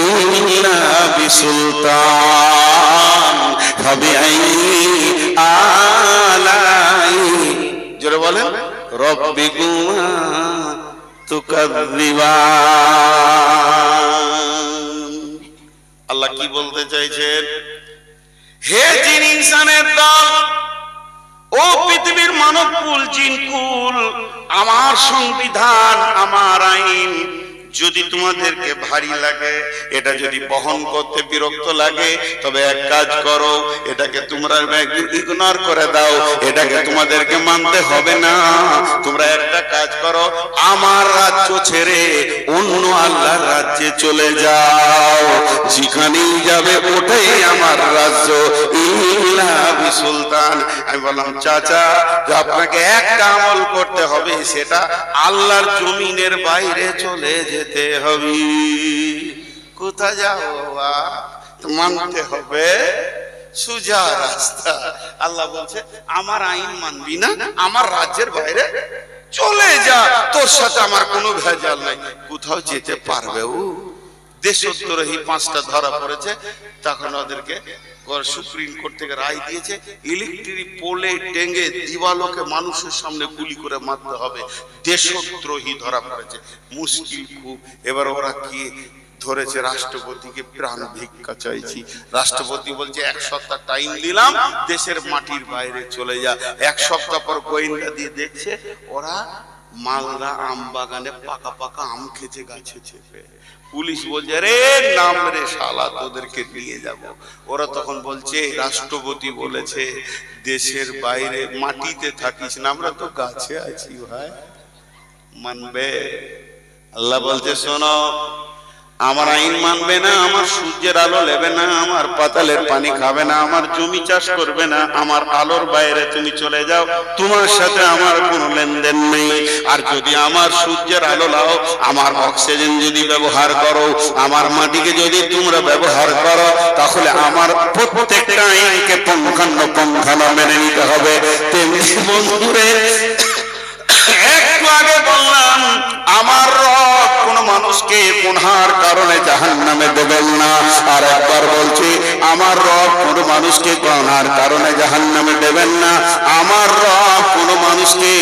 ইল্লা বিসুলতান ফাবিআইয়ি আলাই, জোরে বলেন, রব্বিকুমা তুকাযযিবান। আল্লাহ কি বলতে চাইছেন? হে জিন ইনসানের দল, ও পৃথিবীর মানব কুল, জিন কুল, আমার সংবিধান, আমার আইন যদি তোমাদেরকে ভারী লাগে, এটা যদি বহন করতে বিরক্ত লাগে, তবে এক কাজ করো, এটাকে তোমরা ইগনোর করে দাও, এটাকে তোমাদেরকে মানতে হবে না। তোমরা একটা কাজ করো, আমার রাজ্য ছেড়ে অন্য আল্লাহর রাজ্যে চলে যাও, যেখানেই যাবে ওটাই আমার রাজ্য, ইল্লা বিসুলতান। আমি বললাম, চাচা আপনাকে একটা আমল করতে হবে, সেটা আল্লাহর জমিনের বাইরে চলে যেতে হবে। কোথা যাও বাবা? মানতে হবে সোজা রাস্তা। আল্লাহ বলছে, আমার আইন মানবি না, আমার রাজ্যের বাইরে চলে যা, তোর সাথে আমার কোনো ভেজাল নাই। কোথাও যেতে পারবে ও? দেশদ্রোহী 5টা ধরা পড়েছে, তখন ওদেরকে সুপ্রিম কোর্ট থেকে রায় দিয়েছে, ইলেকট্রিক পোলে টেঙ্গে দিবালোকে মানুষের সামনে গুলি করে মারতে হবে। দেশদ্রোহী ধরা পড়েছে, মুশকিল খুব। এবার ওরা কি ধরেছে? রাষ্ট্রপতিকে প্রাণ ভিক্ষা চাইছি। রাষ্ট্রপতি বলছে 1 সপ্তাহ টাইম দিলাম, দেশের মাটির বাইরে চলে যা। 1 সপ্তাহ পর গোয়েন্দা দিয়ে দেখছে ওরা মালদা আম বাগানে পাকা পাকা আম খেতে গাছে চেপে। পুলিশ বলছে, রে নাম রে শালা, তোদেরকে নিয়ে যাব। ওরা তখন বলছে, রাষ্ট্রপতি বলেছে দেশের বাইরে মাটিতে থাকিস না, আমরা তো গাছে আছি ভাই, মানবে? আল্লাহ বলছে, শোনো, আমার আইন মানবে না, আমার সূর্যের আলো নেবে না, আমার পাতালের পানি খাবে না, আমার জমি চাষ করবে না, আমার আলোর বাইরে তুমি চলে যাও, তোমার সাথে আমার কোনো লেনদেন নেই। আর যদি আমার সূর্যের আলো লাও, আমার অক্সিজেন যদি ব্যবহার করো, আমার মাটিকে যদি তোমরা ব্যবহার করো, তাহলে আমার প্রত্যেকটা আইনকে পুঙ্খানুপুঙ্খানু মেনে নিতে হবে। তেমনি বন্ধুরে, একটু আগে বললাম আমার রব কোন মানুষকে গুনার কারণে জাহান্নামে দেবেন না, আর একবার বলছি আমার রব কোনো মানুষকে গুনার কারণে জাহান্নামে দেবেন না। আমার রব কোনো মানুষকে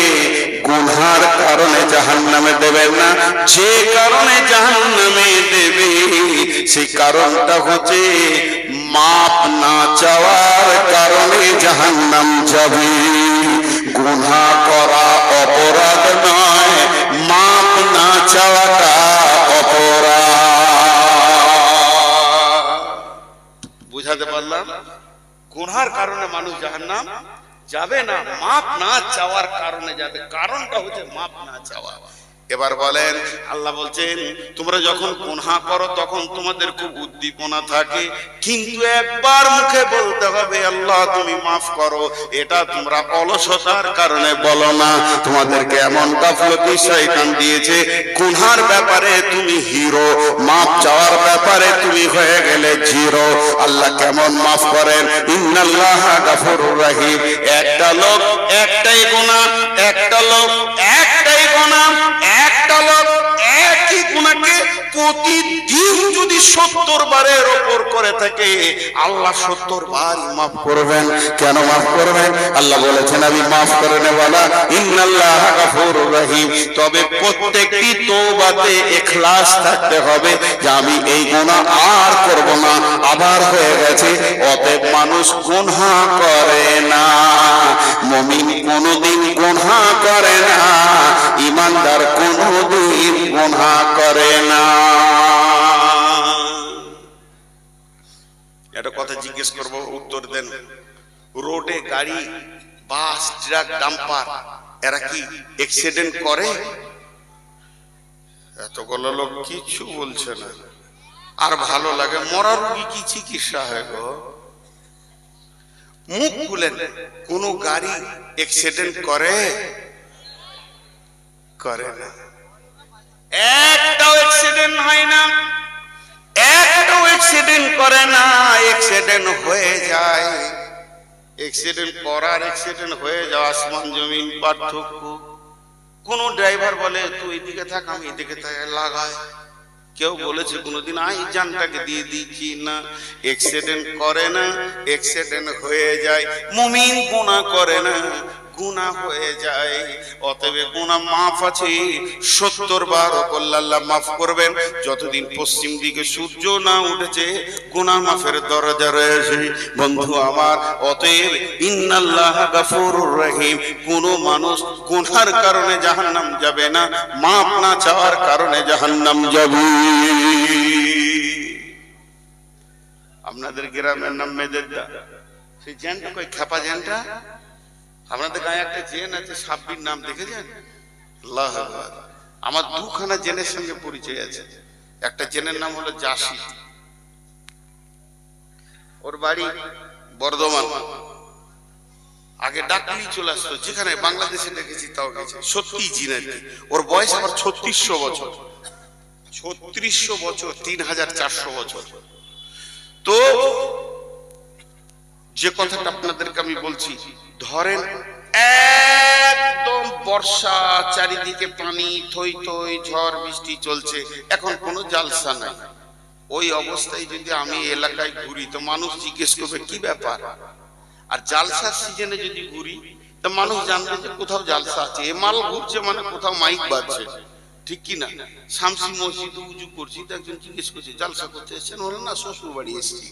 গুনার কারণে জাহান্নামে দেবেন না। যে কারণে জাহান্নামে দেবে সেই কারণটা হচ্ছে মাপ না চাওয়ার কারণে জাহান্নাম যাবে। গুনাহ করা অপরাধ নয়, মাপ না চাওয়াটা অপরাধ। বুঝাতে পারলাম? গুনার কারণে মানুষ জাহান্নাম যাবে না, মাপ না চাওয়ার কারণে যাবে। কারণটা হচ্ছে মাপ না চাওয়া। এবার বলেন, আল্লাহ বলছেন তোমরা যখন গুনাহ করো তখন তোমাদের খুব উদ্দীপনা থাকে, কিন্তু একবার মুখে বলতে হবে আল্লাহ তুমি মাফ করো। এটা তোমরা অলসতার কারণে বলো না। তোমাদেরকে এমন গাফলতি শয়তান দিয়েছে, গুনার ব্যাপারে তুমি হিরো, মাফ চাওয়ার ব্যাপারে তুমি হয়ে গেলে জিরো। আল্লাহ কেমন মাফ করেন? ইন্নাল্লাহা গাফুরুর রহিম। একটা লোক একটাই গুনাহ, একটা লোক একটাই গুনাহ, একটা লোক একই গুনাহকে প্রতিদিন যদি 70 বারের ওপর করে থাকে, আল্লাহ 70 বার মাফ করবেন। কেন মাফ করবেন? আল্লাহ বলেছেন আমি মাফ করে নেওয়ালা, ইন্নাল্লাহা গাফুরুর রহিম। তবে প্রত্যেকটি তওবাতে ইখলাস থাকতে হবে যে আমি এই গুনাহ আর করব না, আবার হয়ে গেছে। অতএব মানুষ গুনাহ করে না, মুমিন কোনদিন গুনাহ করে না, ঈমানদার কোনদিন গুনাহ করে না। একটা কথা জিজ্ঞেস করব, উত্তর দেন। রোডে গাড়ি, বাস, ট্রাক, ডাম্পার এরা কি অ্যাক্সিডেন্ট করে? এতগুলো লোক কিছু বলছে না। আর ভালো লাগে, মরা রোগী কি চিকিৎসা হয় গো? মুখ খুলেন, কোন গাড়ি অ্যাক্সিডেন্ট করে? করে না। একটাও অ্যাক্সিডেন্ট হয় না, একটাও অ্যাক্সিডেন্ট করে না। অ্যাক্সিডেন্ট হয়ে যায়। অ্যাক্সিডেন্ট করার অ্যাক্সিডেন্ট হয়ে যাওয়া আসমান জমিন পার্থক্য। কোন ড্রাইভার বলে তুই এদিকে থাক আমি এদিকে লাগাই? কেউ বলেছে কোনোদিন আই জানটাকে দিয়ে দিচ্ছি? না, অ্যাক্সিডেন্ট করে না, অ্যাক্সিডেন্ট হয়ে যায়। মুমিন গুনাহ করে না, গুনাহ হয়ে যায়। অতএব গুনাহ মাফ আছে 70 বার করলে আল্লাহ মাফ করবেন। যতদিন পশ্চিম দিকে সূর্য না উঠেছে গুনাহ মাফের দরজা রয়েছে বন্ধু আমার। অতএব ইন্নাল্লাহা গাফুরুর রহিম। কোন মানুষ গুনার কারণে জাহান্নাম যাবে না, মাফ না চাওয়ার কারণে জাহান্নাম যাবে। আপনাদের গ্রামের নাম মেজেদা, সেই জেনটা কই খেপা জেনটা? আপনাদের গায়ে একটা জেন আছে, সাব্বির নাম দেখেছেন? আল্লাহু আকবার। আমার দুখানা জেনের সঙ্গে পরিচয় আছে। একটা জেনের নাম হলো জাসি, ওর বাড়ি বর্ধমান। আগে ডাকলি চলে আসতো, যেখানে বাংলাদেশে দেখেছি তাও গেছে। সত্যি জিন আর কি। ওর বয়স আমার 3600 বছর। 3600 বছর, 3400 বছর। তো যে কথাটা আপনাদেরকে আমি বলছি, ধরেন একদম বর্ষা, চারিদিকে পানি, থই থই, ঝড় বৃষ্টি চলছে, এখন কোনো জালসা নাই। ওই অবস্থায় যদি আমি এলাকায় ঘুরি তো মানুষ জিজ্ঞেস করবে কি ব্যাপার। আর জালসার সিজনে যদি ঘুরি তো মানুষ জানবে যে কোথাও জালসা আছে। এ মাল ঘুরছে মানে কোথাও মাইক বাজছে, ঠিক কি না? শামসি মসজিদে উজু করছি তো একজন জিজ্ঞেস করছে জালসা করতে এসেছেন? বলে না, শ্বশুর বাড়ি এসেছি।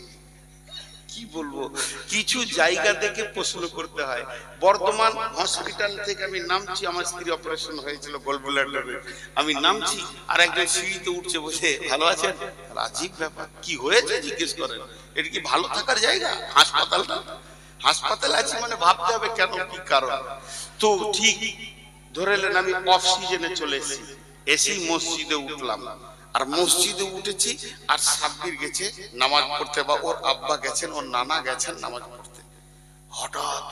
কি বলবো, কিছু জায়গা থেকে প্রশ্ন করতে হয়। বর্ধমান হসপিটাল থেকে আমি নামছি, আমার স্ত্রী অপারেশন হয়েছিল গোল ব্লাডারে। আমি নামছি আর একজন সিঁড়িতে উঠছে, বসে ভালো আছেন? আজীব ব্যাপার, কি হয়েছে জিজ্ঞেস করেন। এটা কি ভালো থাকার জায়গা? হাসপাতালটা, হাসপাতালে আছি মানে ভাবতে হবে কেন, কি কারণ। তো ঠিক ধরে নেন আমি অফ সিজনে চলে এসেছি, এসেই মসজিদে উঠলাম। আর মসজিদে উঠেছি আর সাব্বির গেছে নামাজ পড়তে, বা ওর আব্বা গেছেন, ওর নানা গেছেন নামাজ পড়তে। হঠাৎ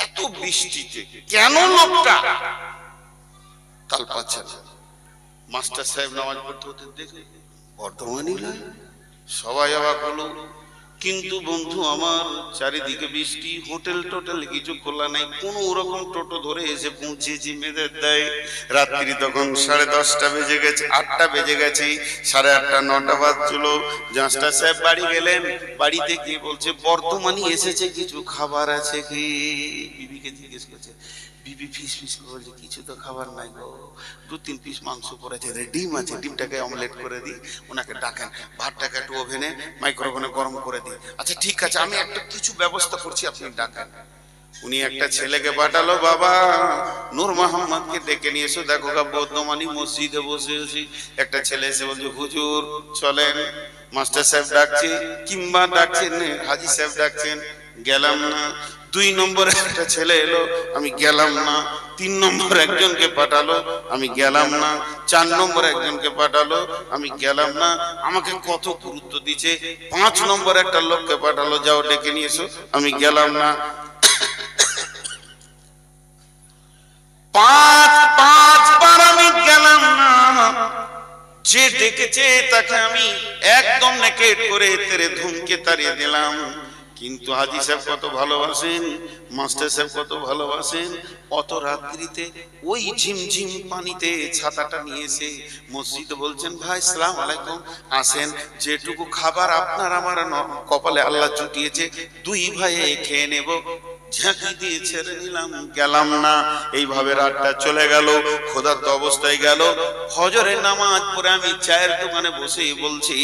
এত বৃষ্টিতে কেন লোকটা তাল পাচ্ছে না। মাস্টার সাহেব নামাজ পড়তে হতে দেখে বর্ধমানই নয়, সবাই অবাক হলো। কিন্তু বন্ধু আমার চারিদিকে বৃষ্টি, হোটেল টোটেল কিছু খোলা নাই, কোনো ওরকম টোটো ধরে এসে পৌঁছেছি মেয়েদের দেয়। রাত্রি তখন 10:30 বেজে গেছে, 8টা বেজে গেছে, 8:30 9টা বাজছিল। জাস্টা সাহেব বাড়ি গেলেন, বাড়িতে গিয়ে বলছে বর্তমানে এসেছে, কিছু খাবার আছে কি? বিবিকে জিজ্ঞেস করছে, বিবি ফিস ফিস করছে, কিছু তো খাবার নাই গো, 2-3 পিস মাংস পড়েছে, ডিম আছে, ডিমটাকে অমলেট করে দিই। ওনাকে ডাকেন, ভাতটাকে একটু ওভেনে মাইক্রোওভেনে গরম করে দিই। আচ্ছা ঠিক আছে, আমি একটা কিছু ব্যবস্থা করছি, আপনি ডাকেন। উনি একটা ছেলেকে পাঠালো, বাবা নূর মোহাম্মদকে ডেকে নিয়ে এসো, দেখো গা বর্ধমানি মসজিদে বসে আছি। একটা ছেলে এসে বলছে, হুজুর চলেন, মাস্টার সাহেব ডাকছে, কিংবা ডাকছেন হাজি সাহেব ডাকছেন, গেলাম না। 2 নম্বরে একটা ছেলে এলো, আমি গেলাম না। 3 নম্বর একজনকে পাঠালো, আমি গেলাম না। 4 নম্বর একজনকে পাঠালো, আমি গেলাম না। আমাকে কত গুরুত্ব দিচ্ছে। 5 নম্বর একটা লোককে পাঠালো, যাও ডেকে নিয়ে এসো, আমি গেলাম না। 5 বার আমি গেলাম না। যে ডেকেছে তাকে আমি একদম নেকেট করে তেরে ধুমকে তাড়িয়ে দিলাম। কিন্তু হাজি সাহেব কত ভালোবাসেন, মাস্টার সাহেব কত ভালোবাসেন, অত রাত্রিতে ওই ঝিমঝিম পানিতে ছাতাটা নিয়ে এসে মসজিদে বলছেন, ভাই সালাম আলাইকুম, আসেন, যেটুকু খাবার আপনার আমার কপালে আল্লাহ জুটিয়েছে 2 ভাইয়ে খেয়ে নেব। ঝাঁকি দিয়ে ছেড়ে নিলাম, গেলাম না। এইভাবে রাতটা চলে গেল, ক্ষুধার্ত অবস্থায় গেল। ফজরের নামাজ পড়ে আমি চায়ের দোকানে বসে বলছি,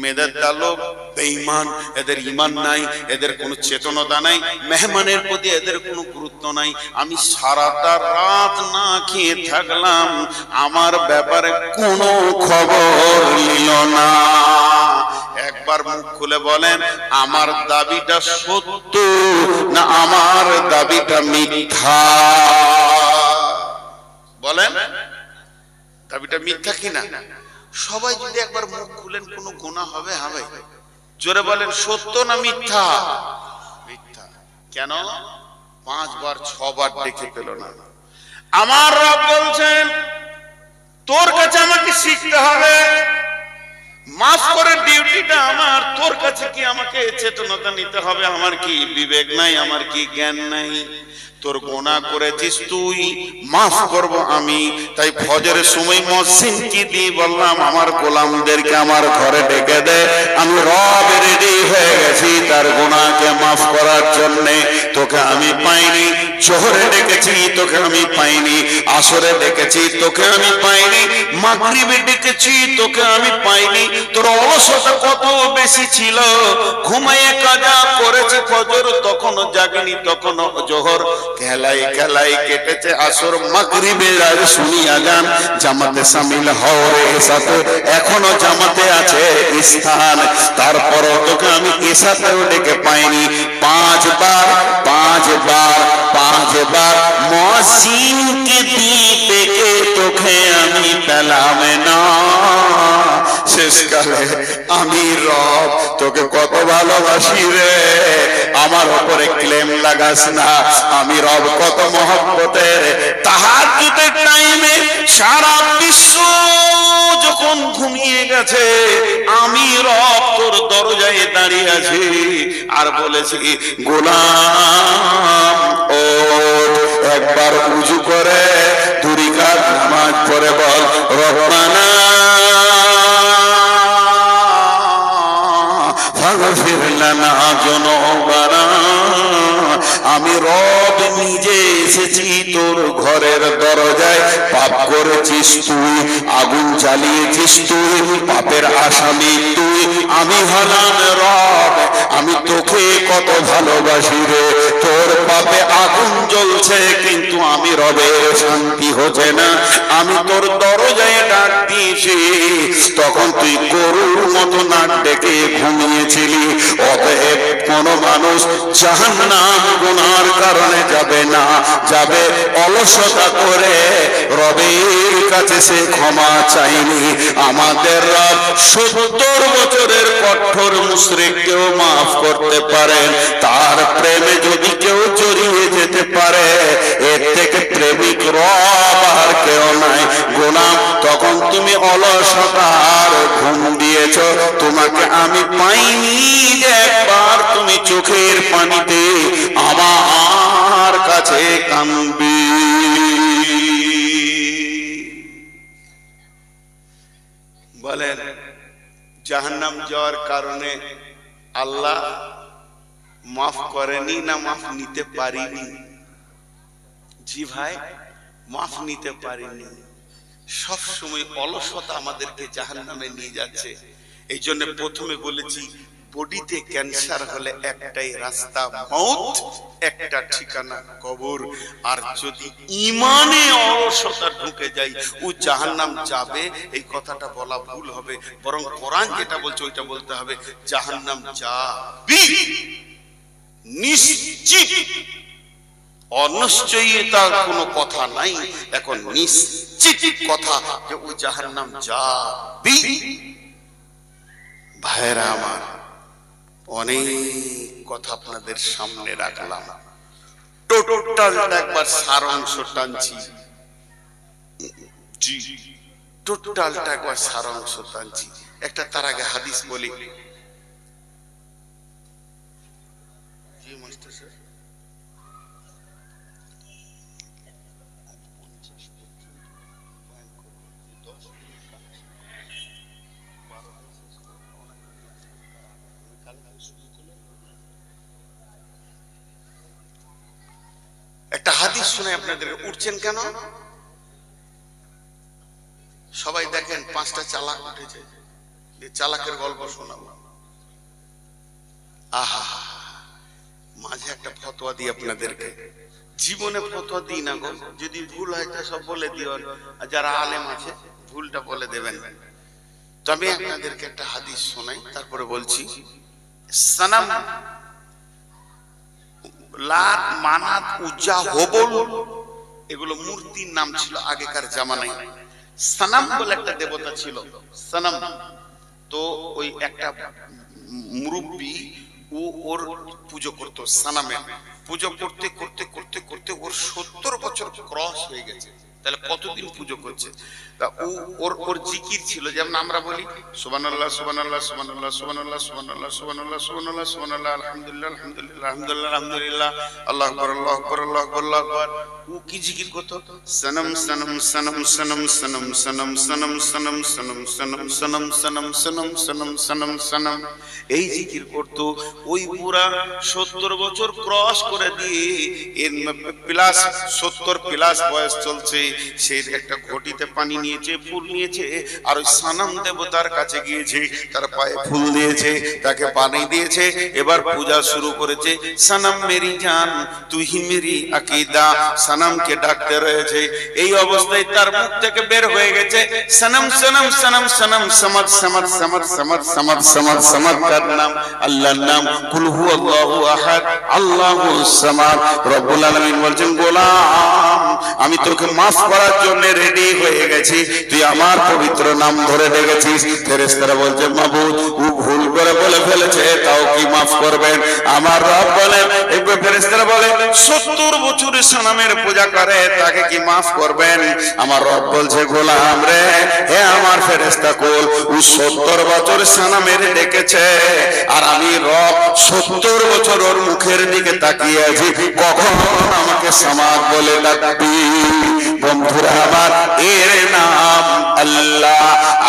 মেয়েদের লোক বেঈমান, এদের ঈমান নাই, এদের কোনো চেতনতা নাই, মেহমানের প্রতি এদের কোনো গুরুত্ব নাই। আমি সারাটা রাত না খেয়ে থাকলাম, আমার ব্যাপারে কোনো খবর নিল না। একবার মুখ খুলে বলেন, আমার দাবিটা সত্য না আমার দাবিটা মিথ্যা? বলেন, দাবিটা মিথ্যা কিনা? সবাই যদি একবার মুখ খুলেন, কোনো গুনাহ হবে? হবে। জোরে বলেন, সত্য না মিথ্যা? মিথ্যা। কেন? 5 বার 6 বার ডেকে পেল না। আমার রব বলছেন, তোর কাছে আমাকে শিখতে হবে, মাফ করে ডিউটিটা আমার, তোর কাছে কি আমাকে চেতনতা নিতে হবে? আমার কি বিবেক নাই? আমার কি জ্ঞান নাই? তোর গুনাহ করেছিস তুই, মাফ করব আমি। তাই ফজরের সময় মুয়াজ্জিন কি দিয়ে বললাম, আমার গোলামদেরকে আমার ঘরে ডেকে দে, আমি রব রেডি হয়ে গেছি তার গুনাহকে মাফ করার জন্য। তোকে আমি পাইনি। জোহরে ডেকেছি, তোকে আমি পাইনি। আসরে ডেকেছি, তোকে আমি পাইনি। মাগরিবে ডেকেছি, তোকে আমি পাইনি। তোর অলসতা কত বেশি ছিল, ঘুমায়ে কাজা করেছে ফজর, তখনও জাগিনি, তখনও জোহর খেলাই খেলাই কেটেছে আসর। মাগরিবের আর শুনি আজান, জামাতে শামিল হও রে এসাতে, এখনো জামাতে আছে স্থান। তারপরও তোকে আমি এসাতেও ডেকে পাইনি। 5 বার মুয়াজ্জিনকে দিয়ে ডেকে তোকে আমি পেলাম না। শেষকালে আমি রব তোকে কত ভালোবাসি রে, আমার উপরে ক্লেম লাগাস না। আমি রব কত মহব্বতের। তাহাজ্জুদের টাইমে সারা বিশ্ব যখন ঘুমিয়ে গেছে, আমি রব তোর দরজায় দাঁড়িয়ে আছি আর বলেছি, গোলাম ও একবার উযু করে 2 রাকাত নামাজ পড়ে বল, রব্বানা ফাগফির লানা যুনুবানা। আমি রব নিজে এসেছি তোর ঘরের দরজায়। পাপ করেছিস তুই, আগুন জ্বালিয়েছিস তুই, পাপের আসামি তুই। আমি হলাম রব, আমি তোকে কত ভালোবাসি রে। তোর পাপে আগুন জ্বলছে, কিন্তু আমি রবের শান্তি হচ্ছে না। আমি তোর দরজায় ডাক দিয়েছি, তখন তুই গরুর মতো নাক ডেকে ঘুমিয়েছিলি। অতএব কোন মানুষ জাহান্নাম গুনার কারণে যাবে না, যাবে অলসতা করে। রবের কাছে সে ক্ষমা চাইনি। আমাদের রব 70 বছরের কঠোর মুশরিককেও মাফ করতে পারেন। তার প্রেমে যদি কেউ জড়িয়ে যেতে পারে, এর থেকে প্রেমিক রব আর কেউ নাই। গোলাম, তখন তুমি অলসতার ঘুম দিয়েছ, তোমাকে আমি পাইনি যে একবার জাহান্নাম যাওয়ার কারণে আল্লাহ মাফ করেনি না মাফ নিতে পারিনি? জি ভাই, মাফ নিতে পারিনি। সব সময় অলসতা আমাদেরকে জাহান্নামে নিয়ে যাচ্ছে। এই জন্য প্রথমে বলেছি, বডিতে ক্যান্সার হলে একটাই রাস্তা মৌত, একটা ঠিকানা কবর। আর যদি ইমানে অলসতা ঢুকে যায় ও জাহান্নাম যাবে, এই কথাটা বলা ভুল হবে। বরং কোরআন যেটা বলছে ওইটা বলতে হবে, জাহান্নাম যাবি নিশ্চিত। অনিশ্চয়তার কোনো কথা নাই, এখন নিশ্চিত কথা যে ও জাহান্নাম যাবি। ভাইরা আমার, অনেক কথা আপনাদের সামনে রাখলাম, টোটাল একবার সারাংশ টানছি। জি, টোটালটা একবার সারাংশ টানছি। একটা তার আগে হাদিস বলি। জি মাস্টার স্যার, একটা হাদিস শুনে আপনাদের উঠছেন কেন? সবাই দেখেন 5টা চালাক উঠেছে, চালাকের গল্প শোনাবো। আহা, মাঝে একটা ফতোয়া দিই আপনাদেরকে। জীবনে ফতোয়া দিই না গো, যদি ভুল হয় তা সব বলে দিও, যারা আলেম আছে ভুলটা বলে দেবেন। তবে আপনাদেরকে একটা হাদিস শোনাই, তারপরে বলছি। সানাম, লাত, মানাত, উজ্জা, হবল, এগুলো মূর্তির নাম ছিল আগেকার জামানায়। সানাম বলে একটা দেবতা ছিল, সানাম। তো ওই একটা মুরব্বী ওর পুজো করতো, সানামের পুজো করতে করতে করতে করতে ওর 70 বছর ক্রস হয়ে গেছে। তাহলে কতদিন পুজো করছে? তা ওর জিকির ছিল, যেমন আমরা বলি সুবহানাল্লাহ সুবহানাল্লাহ সুবহানাল্লাহ সুবহানাল্লাহ সুবহানাল্লাহ সুবহানাল্লাহ সুবহানাল্লাহ সুবহানাল্লাহ, আলহামদুলিল্লাহ আলহামদুলিল্লাহ আলহামদুলিল্লাহ আলহামদুলিল্লাহ, আল্লাহু আকবার আল্লাহু আকবার আল্লাহু আকবার আল্লাহু আকবার। ও কি জিকির করতো? সনম সনম সনম সনম সনম সনম সনম সনম সনম সনম সনম সনম সনম সনম সনম সনম, এই জিকির করতো। ওই পুরা 70 বছর ক্রস করে দিয়ে প্লাস 70 প্লাস বয়স চলছে, সে একটা ঘটিতে পানি নিয়েছে, ফুল নিয়েছে, আর ওই সানাম দেবতার কাছে গিয়েছে, তার পায়ে ফুল দিয়েছে, তাকে পানি দিয়েছে, এবার পূজা শুরু করেছে। সানাম মেরি জান তুই হি মেরি আকিদা, সানামকে ডাকতে রয়েছে। এই অবস্থায় তার মুখ থেকে বের হয়ে গেছে সনম সনম সনম সনম সমদ সমদ সমদ সমদ সমদ সমদ সমদ, তার নাম আল্লাহর নাম কুল হু আল্লাহু আহাদ আল্লাহুস সামাদ। রব্বুল আলামিন বলছেন, গোলাম আমি তোকে মাফ করার জন্য রেডি হয়ে গেছি, তুই আমার পবিত্র নাম ধরে ডেকেছিস। ফেরেশতারা বলছে, মাবুদ ও ভুল করে বলে ফেলেছে, তাও কি মাফ করবেন? আমার রব বলেন, একবার ফেরেশতারা বলে 70 বছর সানামের পূজা করে, তাকে কি মাফ করবেন? আমার রব বলছে, গোলাম রে, হে আমার ফেরেশতা কুল, ও 70 বছর সানামের ডেকেছে, আর আমি রব 70 বছর ওর মুখের দিকে তাকিয়ে আছি, কখন আমাকে সামাদ বলে ডাকবি? বন্ধুরা আমার, এর নাম আল্লাহ।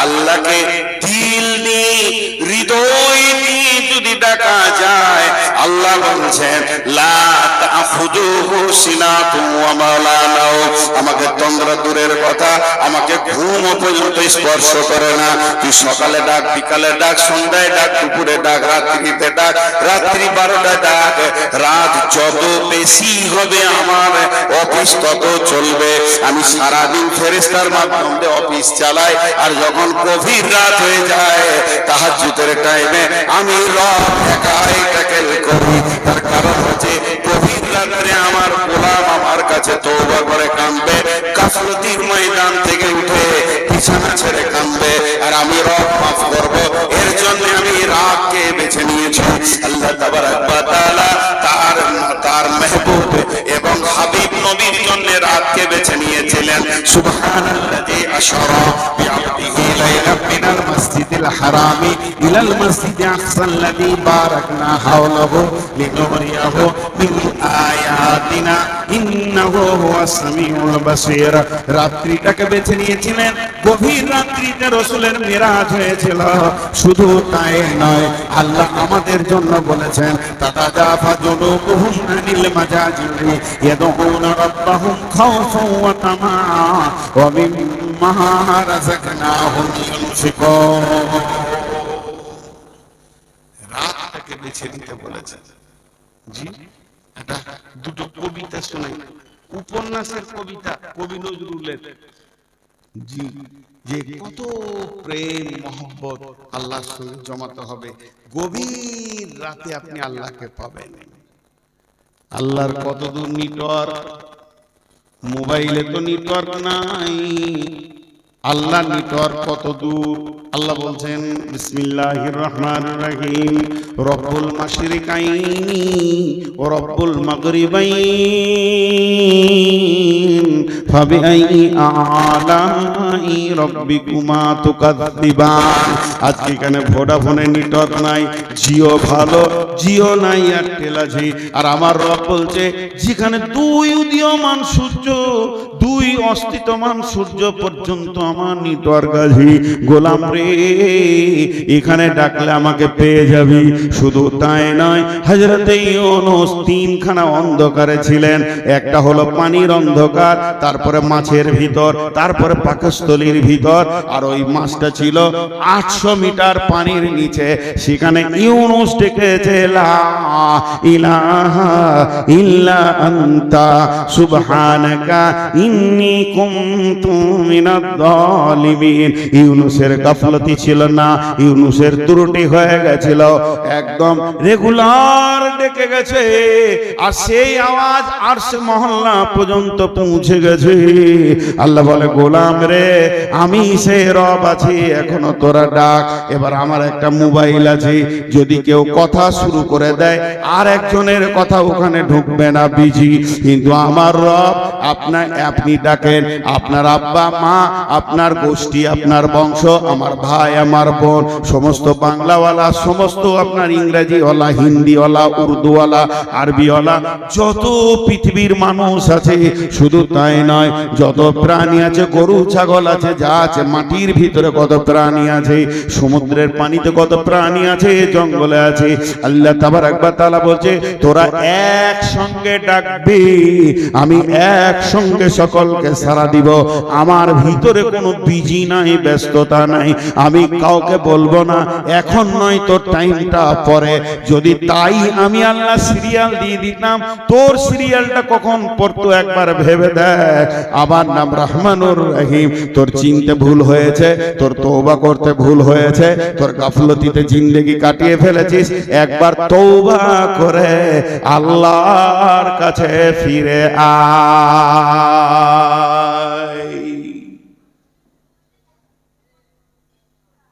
আল্লাহকে দিল দিয়ে, হৃদয় দিয়ে যদি ডাকা যায়, আল্লাহ বলছেন লা তাখুযুহু সিনাতুন ওয়া মা লা নাওম, আমাকে তন্দ্রা দূরের কথা, আমাকে ঘুম পর্যন্ত স্পর্শ করে না। তুই সকালে ডাক, বিকালে ডাক, সন্ধ্যায় ডাক, দুপুরে ডাক, রাত্রিতে ডাক, রাত্রি 12টা ডাক, রাত যত বেশি হবে আমার অফিস তত চলবে। আমি সারাদিন ফেরেশতার মাধ্যমে অফিস চালাই, আর যখন গভীর রাত হয়ে যায় তাহাজ্জুদের টাইমে আমি রব একাই ট্যাকেল করি। তার কারণ হচ্ছে গভীর রাত্রে আমার গোলাম আমার কাছে তওবা করে কাঁদবে, গাফলতির ময়দান থেকে উঠে বিছানা ছেড়ে কাঁদবে, আর আমি রব মাফ করব। এর জন্য আমি রাতকে বেছে নিয়েছি। আল্লাহ তাবারাক ওয়া তাআলা তার মেহবুব এবং হাবিব নবীর জন্য রাতকে বেছে নিয়েছিলেন। সুবহানাল্লাযী আশরা বিআবদিহি লাইলাম মিনাল মাসজিদ মাসজিদিল হারামি ইলাল মাসজিদি আকসাল্লাযী বারাকনা হাওলাহু লিনুরিয়াহু মিন আয়াতিনা ইন্নাহু হুয়াস সামিউল বাসীর। রাত্রিটাকে বেছে নিয়েছিলেন, গভীর রাত্রিতে রাসূলের মিরাজ হয়েছিল। শুধু তাই নয়, আল্লাহ আমাদের জন্য বলেছেন তাতাজাফা জুনুবুহুম আনিল মাজাজিরি ইয়াদউনা রাব্বাহুম খাওফান ওয়া তামাআ ওয়া মিম্মা রাযাকনাহুম ইউনফিকুন। রাতটাকে বেছে নিতে বলেছেন। জি, এটা দুটো কবিতা শোনাই, উপন্যাসের কবিতা কবি নজরুলের। জি, যে কত প্রেম মহব্বত আল্লাহর সঙ্গে জমাতে হবে, গভীর রাতে আপনি আল্লাহকে পাবেন। আল্লাহর কত দূর নেটওয়ার্ক, মোবাইলে তো নেটওয়ার্ক নাই, আল্লাহ নেটওয়ার্ক কত দূর। আল্লাহ বলছেন বিসমিল্লাহির রহমানির রহিম, রব্বুল মাশরিকাইনি ওয়া রব্বুল মাগরিবাইন ফাবিআই আলাই রাব্বিকুমা তুকাযযিবান। আজকে এখানে ভোডাফোনে নেটওয়ার্ক নাই, জিও ভালো, জিও নাই, এয়ারটেল আছে। আর আমার রব বলছে যেখানে দুই উদীয়মান সূর্য, দুই অস্তিত্বমান সূর্য পর্যন্ত আমার নেটওয়ার্ক আছে, গোলাম রে এখানে ডাকলে আমাকে পেয়ে যাবি। শুধু তাই নয়, হযরতে ইউনূস তিনখানা অন্ধকারে ছিলেন। একটা হলো পানির অন্ধকার, তারপরে মাছের ভিতর, তারপরে পাকস্থলীর ভিতর, আর ওই মাছটা ছিল 800 মিটার পানির নিচে। সেখানে ইউনূস ডেকেছে লা ইলাহা ইল্লা আনতা সুবহানাকা ইন্নী কুনতু মিনাজ জালিমিন। ইউনূসের গাফলতি ছিল না, ইউনূসের ত্রুটি হয়ে গেছিল, একদম রেগুলার ডেকে গেছে। আর সেই আওয়াজ আরশ মহল্লা পর্যন্ত পৌঁছে গেছে। আল্লাহ বলে গোলাম রে আমি সে রব আছি, এখনো তোরা ডাক। এবার আমার একটা মোবাইল আছে, যদি কেউ কথা শুরু করে দেয় আর একজনের কথা ওখানে ঢুকবে না, বিজি। কিন্তু আমার রব আপনি ডাকেন, আপনার আব্বা মা, আপনার গোষ্ঠী, আপনার বংশ, আমার ভাই, আমার বোন, সমস্ত বাংলাওয়ালা, সমস্ত আপনার ইংরেজিওয়ালা, হিন্দিওয়ালা, উর্দুওয়ালা, আরবিওয়ালা, যত পৃথিবীর মানুষ আছে। শুধু তাই নয়, যত প্রাণী আছে, গরু ছাগল আছে, যা আছে, মাটির ভিতরে কত প্রাণী আছে, সমুদ্রের পানিতে কত প্রাণী আছে, জঙ্গলে আছে। আল্লাহ তাবারাক ওয়া তাআলা বলছে তোরা একসঙ্গে ডাকবি, আমি একসঙ্গে সকলকে সাড়া দিব। আমার ভিতরে কোনো বিজি নাই, ব্যস্ততা নাই। আমি কাউকে বলবো না এখন নয়, তোর টাইমটা পরে। যদি তাই আমি আল্লাহ সিরিয়াল দিয়ে দিতাম, তোর সিরিয়ালটা কখন পড়তো একবার ভেবে দেখ। আমার নাম রহমানুর রহিম। তোর চিনতে ভুল হয়েছে, তোর তওবা করতে ভুল হয়েছে, তোর গাফলতিতে জিন্দেগি কাটিয়ে ফেলেছিস, একবার তওবা করে আল্লাহর কাছে ফিরে আয়।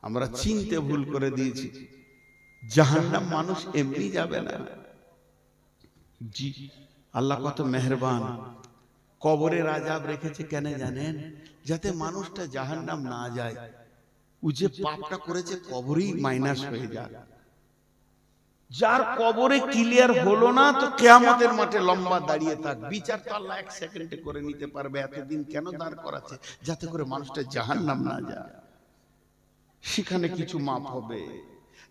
আমরা চিনতে ভুল করে দিয়েছি, জাহান্নাম মানুষ এমনি যাবে না। জি, আল্লাহ কত মেহেরবান। কবরের আযাব রেখেছে কেন জানেন? যাতে মানুষটা জাহান্নাম না যায়। ও যে পাপটা করেছে কবরেই মাইনাস হয়ে যায়। যার কবরে ক্লিয়ার হলো না, তো কিয়ামতের মাঠে লম্বা দাঁড়িয়ে থাক, বিচার তো আল্লাহ 1 সেকেন্ডে করে নিতে পারবে। এতদিন কেন দাঁড় করাচ্ছে? যাতে করে মানুষটা জাহান্নাম না যায়। সেখানে কিছু মাপ হবে,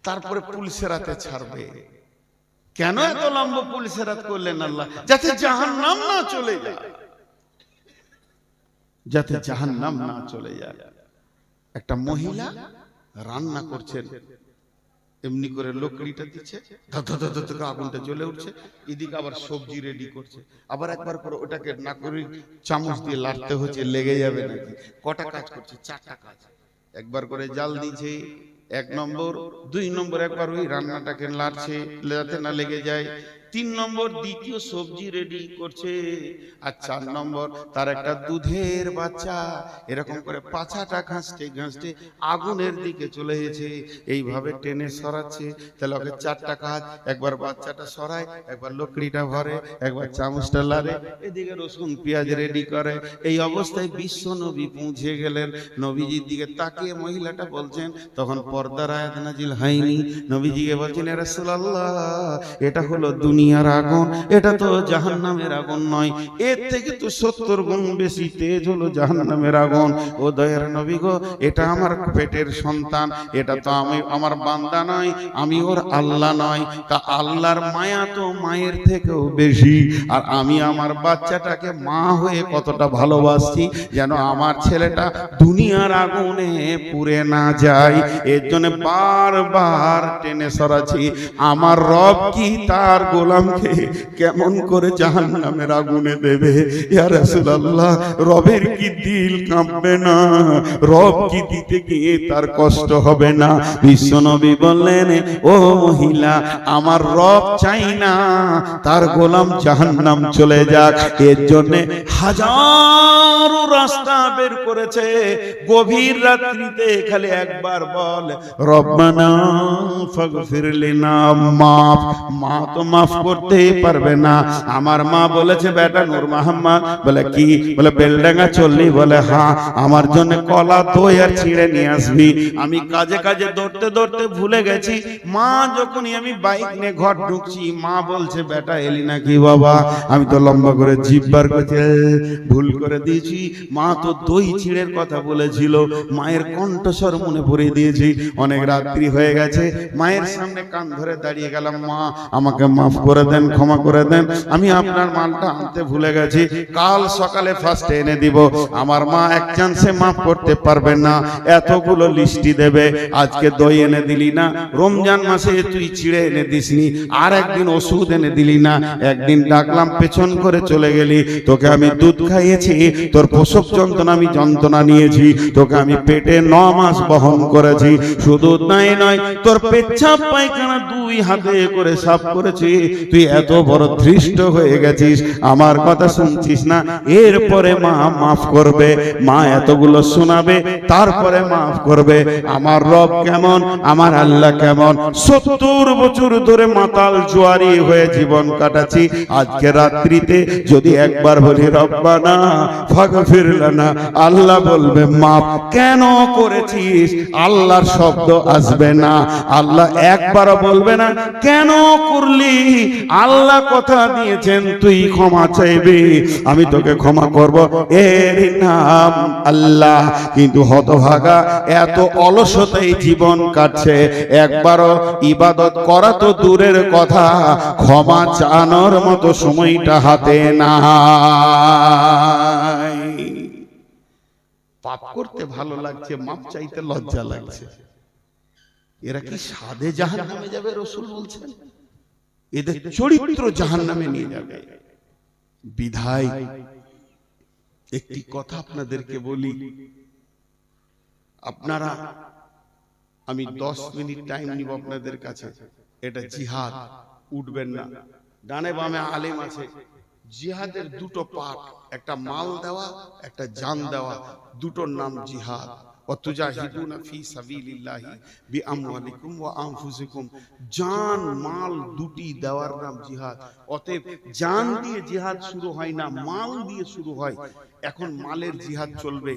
তারপরে পুলিশেরাতে ছাড়বে। কেন এত লম্বা পুলিশেরাত করলেন আল্লাহ? যাতে জাহান্নাম না চলে যায়, যাতে জাহান্নাম না চলে যায়। একটা মহিলা রান্না করছেন, এমনি করে লকড়িটা দিচ্ছে, আগুনটা জ্বলে উঠছে, এদিকে আবার সবজি রেডি করছে, আবার একবার করে ওটাকে না করে চামচ দিয়ে লাড়তে হচ্ছে, লেগে যাবে নাকি। কটা কাজ করছে? 4টা কাজ। একবার করে জাল দিচ্ছে 1 নম্বর, 2 নম্বর একবার ওই রান্নাটাকে লাড়ছে যাতে না লেগে যায়, 3 নম্বর দ্বিতীয় সবজি রেডি করছে, আর 4 নম্বর তার একটা দুধের বাচ্চা এরকম করে পাছাটা ঘাঁচতে ঘাঁচতে আগুনের দিকে চলে গেছে, এইভাবে টেনে সরাচ্ছে। তাহলে ওকে 4টা কাজ, একবার বাচ্চাটা সরায়, একবার লকড়িটা ভরে, একবার চামচটা লাড়ে, এদিকে রসুন পেঁয়াজ রেডি করে। এই অবস্থায় বিশ্ব নবী পৌঁছে গেলেন। নবীজির দিকে তাকিয়ে মহিলাটা বলছেন, তখন পর্দার আয়াত নাজিল হয়নি। নবীজিকে বলছেন, ইয়া রাসূলুল্লাহ, এটা হলো দুনিয়ার আগুন, এটা তো জাহান্নামের আগুন নয়, এর থেকে তো 70 গুণ বেশি তেজ হলো জাহান্নামের আগুন। ও দয়ার নবী গো, এটা আমার পেটের সন্তান, এটা তো আমি আমার বান্দা নয়, আমি ওর আল্লাহ নয়। তা আল্লাহর মায়া তো মায়ের থেকেও বেশি, আর আমি আমার বাচ্চাটাকে মা হয়ে কতটা ভালোবাসছি যেন আমার ছেলেটা দুনিয়ার আগুনে পুড়ে না যায়। এর জন্য বারবার টেনে সরাচ্ছি, আমার রব কি তার গোলামকে কেমন করে জাহান্নামের আগুনে দেবে? ইয়া রাসূলুল্লাহ, রবের কি দিল কাঁপবে না? রব কি দিতে গিয়ে তার কষ্ট হবে না? বিশ্বনবী বললেন, ও মহিলা, আমার রব চাই না তার গোলাম জাহান্নাম চলে যাক। এর জন্য হাজারো রাস্তা বের করেছে। গভীর রাত্রিতে খালি একবার বল, রব্বানা ফাগফির লিনা, মাফ। মা তো মাফ করতেই পারবে না। আমার মা বলেছে, বেটা নূর মোহাম্মদ, বলে কি? বলে বেলডাঙ্গা চললি? বলে হ্যাঁ। আমার জন্য কলা দই আর ছিঁড়ে নিয়ে আসবি। আমি কাজে কাজে দৌড়তে দৌড়তে ভুলে গেছি। মা যখনই আমি বাইক নিয়ে ঘর ঢুকছি, মা বলছে, বেটা এলি নাকি? বাবা, আমি তো লম্বা করে জিভ বার করছি, ভুল করে দিয়েছি। মা তো দই ছিঁড়ের কথা বলেছিল। মায়ের কণ্ঠস্বর মনে পড়ে দিয়েছি। অনেক রাত্রি হয়ে গেছে, মায়ের সামনে কান ধরে দাঁড়িয়ে গেলাম, মা আমাকে মাফ করে দেন, ক্ষমা করে দেন, আমি আপনার মালটা আনতে ভুলে গেছি, কাল সকালে ফার্স্টে এনে দিব। আমার মা এক চান্সে মাফ করতে পারবে না, এতগুলো লিস্টি দেবে। আজকে দই এনে দিলি না, রমজান মাসে তুই ছিঁড়ে এনে দিসনি, আর একদিন ওষুধ এনে দিলি না, একদিন ডাকলাম পেছন করে চলে গেলি, তোকে আমি দুধ খাইয়েছি, তোর প্রসব যন্ত্রণা আমি যন্ত্রণা নিয়েছি, তোকে আমি পেটে 9 মাস বহন করেছি। শুধু তাই নয়, তোর পেচ্ছাপ পায়খানা 2 হাতে করে সাফ করেছি। তুই এত বড় ধৃষ্ট হয়ে গেছিস, আমার কথা শুনছিস না। এরপরে মা মাফ করবে, মা এতগুলো শোনাবে, তারপরে মাফ করবে। আমার রব কেমন, আমার আল্লাহ কেমন। 70 বছর ধরে মাতাল জোয়ারি হয়ে জীবন কাটাচ্ছি। আজকে রাত্রিতে যদি একবার বলি রব্বানা ফাগফির লানা, আল্লাহ বলবে মাফ। কেন করেছিস? আল্লাহর শব্দ আসবে না, আল্লাহ একবারও বলবে না কেন করলি। আল্লাহ কথা দিয়েছেন তুই ক্ষমা চাইবি, আমি তোকে ক্ষমা করব, এর নাম আল্লাহ। কিন্তু হতভাগা এত অলসতাই জীবন কাটছে, একবারও ইবাদত করা তো দূরের কথা, ক্ষমা চানোর মতো সময়টা হাতে নাই। পাপ করতে ভালো লাগছে, মাপ চাইতে লজ্জা লাগছে। এরা কি সাদে জাহান্নামে যাবে? রাসূল বলছেন এদের চরিত্র জাহান্নামে নিয়ে যাবে। বিধায় একটি কথা আপনাদেরকে বলি, আপনারা, আমি 10 মিনিট টাইম নিব আপনাদের কাছে। এটা জিহাদ, উঠবেন না। ডানে বামে আলেম আছে। জিহাদের 2টো পার্ট, একটা মাল দেওয়া, একটা জান দেওয়া, দুটোর নাম জিহাদ। ওয়াতুজাহিদুনা ফি সাবিলিল্লাহি বিআমওয়ালিকুম ওয়া আনফুসিকুম। জান মাল দুটি দেওয়ার নাম জিহাদ। অতএব জান দিয়ে জিহাদ শুরু হয় না, মাল দিয়ে শুরু হয়। এখন মালের জিহাদ চলবে।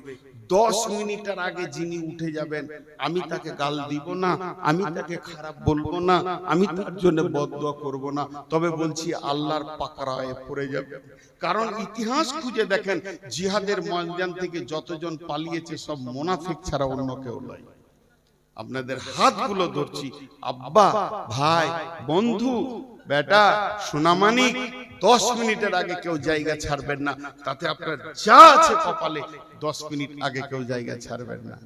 10 মিনিটের আগে যিনি উঠে যাবেন, আমি তাকে গাল দিব না, আমি তাকে খারাপ বলবো না, আমি তার জন্য বদদুয়া করব না, তবে বলছি আল্লাহর পাকড়ায় পড়ে যাবে। কারণ ইতিহাস খুঁজে দেখেন, জিহাদের ময়দান থেকে যতজন পালিয়েছে সব মুনাফিক ছাড়া অন্য কেউ নয়। আপনাদের হাতগুলো ধরছি, আব্বা, ভাই, বন্ধু, বেটা, সোনামানিক, 10 মিনিটের আগে কেউ জায়গা ছাড়বেন না। তাতে আপনার যা আছে কপালে, 10 মিনিট আগে কেউ জায়গা ছাড়বেন না।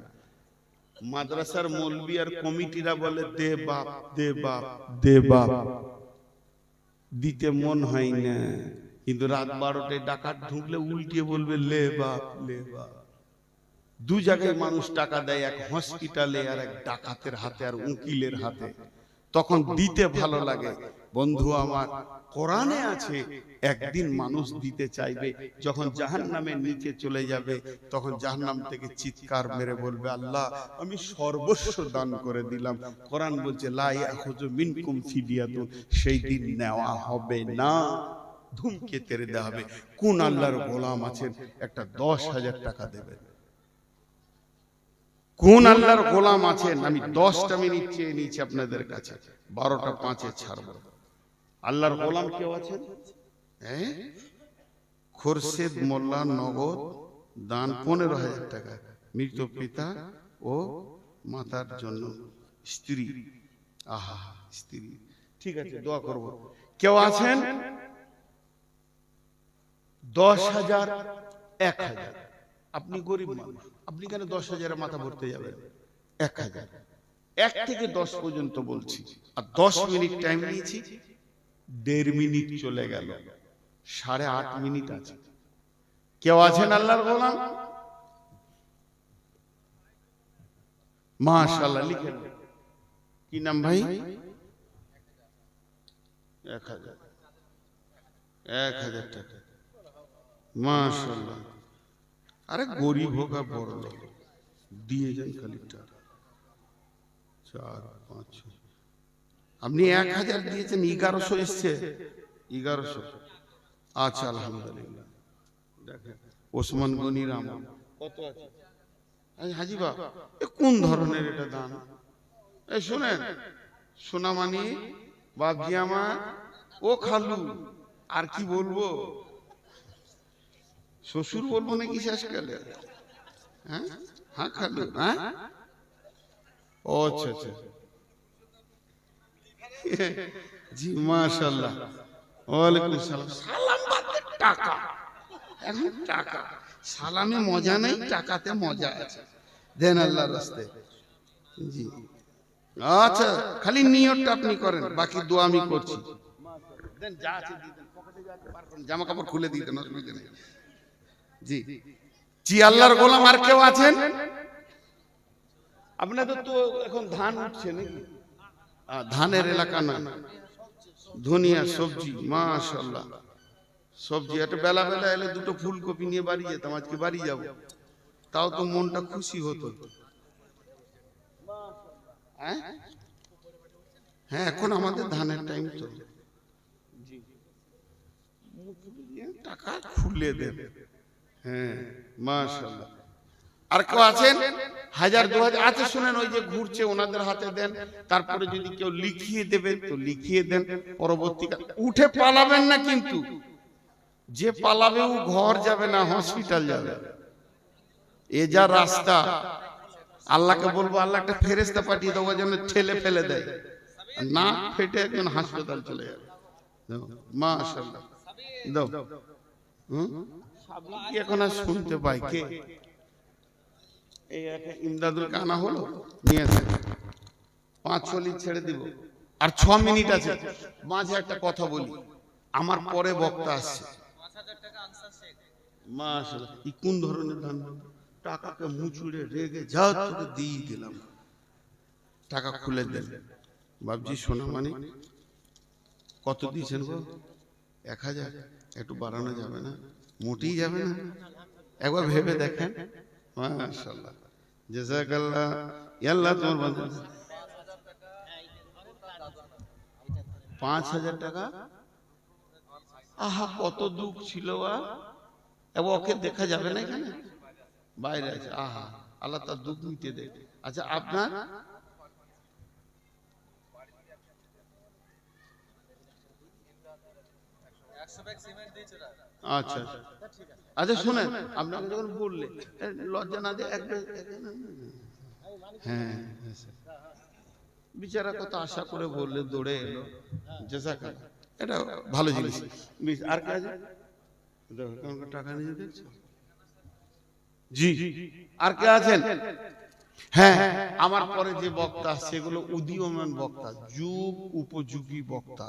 মাদ্রাসার মৌলবি আর কমিটিরা বলে দে বাপ, দে বাপ, দে বাপ, দিতে মন হয় না, কিন্তু রাত 12টায় ডাকাত ঢুকলে উল্টিয়ে বলবে লে বাপ, লে বাপ। 2 জায়গায় মানুষ টাকা দেয়, এক হসপিটালে আর এক ডাকাতের হাতে আর উকিলের হাতে। তখন দিতে ভালো লাগে, বন্ধু আমার, কোরআনে আছে একদিন মানুষ দিতে চাইবে, যখন জাহান্নামের নিচে চলে যাবে তখন জাহান্নাম থেকে চিৎকার মেরে বলবে, আল্লাহ আমি সর্বস্ব দান করে দিলাম। কোরআন বলছে লা ইয়াখুযু মিনকুম ফিদিয়াতুন, সেই দিন নেওয়া হবে না, ধুমকেতেরে দেওয়া হবে। কোন আল্লাহর গোলাম আছেন একটা 10,000 টাকা দেবেন? কোন আল্লাহর গোলাম আছেন? আমি 10টা মিনিট চেয়ে নিয়েছি আপনাদের কাছে, 12টা 5-এ ছাড়বো। আল্লাহর গোলাম কেউ আছেন? হ্যাঁ, খোরশেদ মোল্লা নগদ দান 15,000 টাকা, মৃত পিতা ও মাতার জন্য স্ত্রী। আহা, স্ত্রী, ঠিক আছে, দোয়া করব। কেউ আছেন? 10,000, 1,000। আপনি গরিব মানুষ, আপনি কেন 10,000 মাথা ভরতে যাবেন? 1,000, 1 থেকে 10 পর্যন্ত বলছি, আর 10 মিনিট টাইম নিয়েছি, 1.5 মিনিট চলে গেল, 8.5 মিনিট আছে। কেউ আছেন আল্লাহর গোলাম? মাশাআল্লাহ, লিখেন। কি নাম ভাই? 1,000, 1,000 টাকা, মাশাআল্লাহ। আরে গরিব হোক আর বড় লোক, দিয়ে যান খালি টাকা। 4, 5, 6, আপনি 1,000 দিয়েছেন, 1100 এসছে, 1100। আচ্ছা, আলহামদুলিল্লাহ। দেখেন ওসমান গনির আমল কত আছে। হাজি বাবা, কোন ধরনের এটা দান? এই শুনেন, সোনামানি বাপজি আমার, ও খালু, আর কি বলবো, শ্বশুর বলবো নাকি শেষকালে? হ্যাঁ হ্যাঁ, খালু, হ্যাঁ, ও আচ্ছা আচ্ছা, জি মাশাআল্লাহ, ওয়ালাইকুম সালাম। সালাম বাদে টাকা, এখন টাকা, সালামে মজা নেই, টাকাতে মজা আছে, দেন আল্লাহর রাস্তায়। জি আচ্ছা, খালি নিয়তটা আপনি করেন, বাকি দোয়া আমি করছি। দেন, যা আছে দিয়ে দেন, পকেটে যা আছে বার করেন, জামা কাপড় খুলে দিয়ে দেন, অসুবিধা নেই। জি জি, আল্লাহর গোলাম আর কেউ আছেন? আপনাদের তো এখন ধান উঠছে নাকি? ধানের এলাকা না, ধনিয়া সবজি, মাশাআল্লাহ, সবজি। একটা বেলা বেলা এলে 2টো ফুলকপি নিয়ে বাড়ি যেতাম, আজকে বাড়ি যাব, তাও তো মনটা খুশি হতো। হ্যাঁ হ্যাঁ, এখন আমাদের ধানের টাইম তো, টাকা খুলে দেন। হ্যাঁ মাশাআল্লাহ। আর কেউ আছেন? 1000, 2000 আছে, শুনেন, ওই যে ঘুরছে ওনাদের হাতে দেন। তারপরে যদি কেউ লিখিয়ে দেবেন তো লিখিয়ে দেন, পরবর্তীকাল উঠে পালাবেন না, কিন্তু যে পালাবে ও ঘর যাবে না, হসপিটাল যাবে। এ যা রাস্তা, আল্লাহকে বলবো, আল্লাহ একটা ফেরেশতা পাঠিয়ে দেবো যেন ঠেলে ফেলে দেয়, না ফেটে একজন হাসপাতাল চলে যাবে। মাশাআল্লাহ, দাও। এখন আর শুনতে পাই কে? এই একটা ইমদাদুল কানা হলো, নিয়ে আসে 5 লিট ছেড়ে দিব, আর 6 মিনিট আছে। মাঝে একটা কথা বলি, আমার পরে বক্তা আসছে। 5,000 টাকা আনসার শেখ। মাশাআল্লাহ, এই কোন ধরনের ধান? টাকাকে মুচুড়ে রেগে যা তোকে দিয়ে দিলাম, টাকা খুলে দেন। বাবজি সোনামানি কত দিয়েছেন গো? 1,000, একটু বাড়ানো যাবে না? মোটেই যাবে না, একবার ভেবে দেখেন। মাশাআল্লাহ, জাযাকাল্লাহ, আল্লাহ তোমার বান্দা। 5,000 টাকা, আহা কত দুঃখ ছিল। ওকে দেখা যাবে না, এখানে বাইরে আছে। আহা, আল্লাহ তার দুঃখ মিটে দেয়। আচ্ছা, আপনার আচ্ছা আচ্ছা, শুনেন, আপনাকে যখন বললে লজ্জা না দিয়ে হ্যাঁ, বিচারা কত আশা করে বললে, দৌড়ে এলো, জাযাকাল্লাহ, এটা ভালো জিনিস। আর কে আছে? টাকা নিয়ে দেখছো? জি, আর কে আছেন? হ্যাঁ, আমার পরে যে বক্তা, সেগুলো উদীয়মান বক্তা, যুগ উপযোগী বক্তা।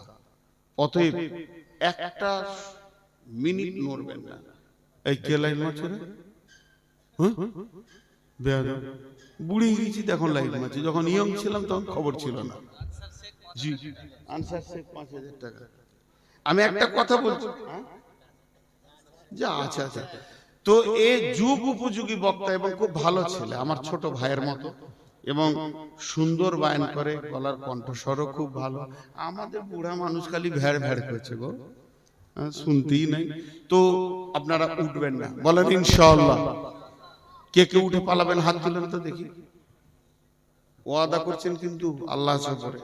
অতএব একটা মিনিট নড়বেন না। এই কে লাইন মারছে রে? বুড়ি গেছি, এখন লাইন মারছে। যখন ইয়ং ছিলাম তখন খবর ছিল না। জি আনসার শেখ 5,000 টাকা। আমি একটা কথা বলছি, হ্যাঁ? যা আচ্ছা আচ্ছা, তো এ যুগ উপযোগী বক্তা এবং খুব ভালো ছেলে, আমার ছোট ভাইয়ের মতো, এবং সুন্দর বায়ান করে, গলার কণ্ঠস্বরও খুব ভালো। আমাদের বুড়া মানুষ খালি ভ্যাড় ভ্যাড় করছে গো, শুনতেই নাই। তো আপনারা উঠবেন না, বলেন ইনশাআল্লাহ। কে কে উঠে পালাবেন হাত তুলেন তো দেখি। ওয়াদা করছেন কিন্তু আল্লাহ করে,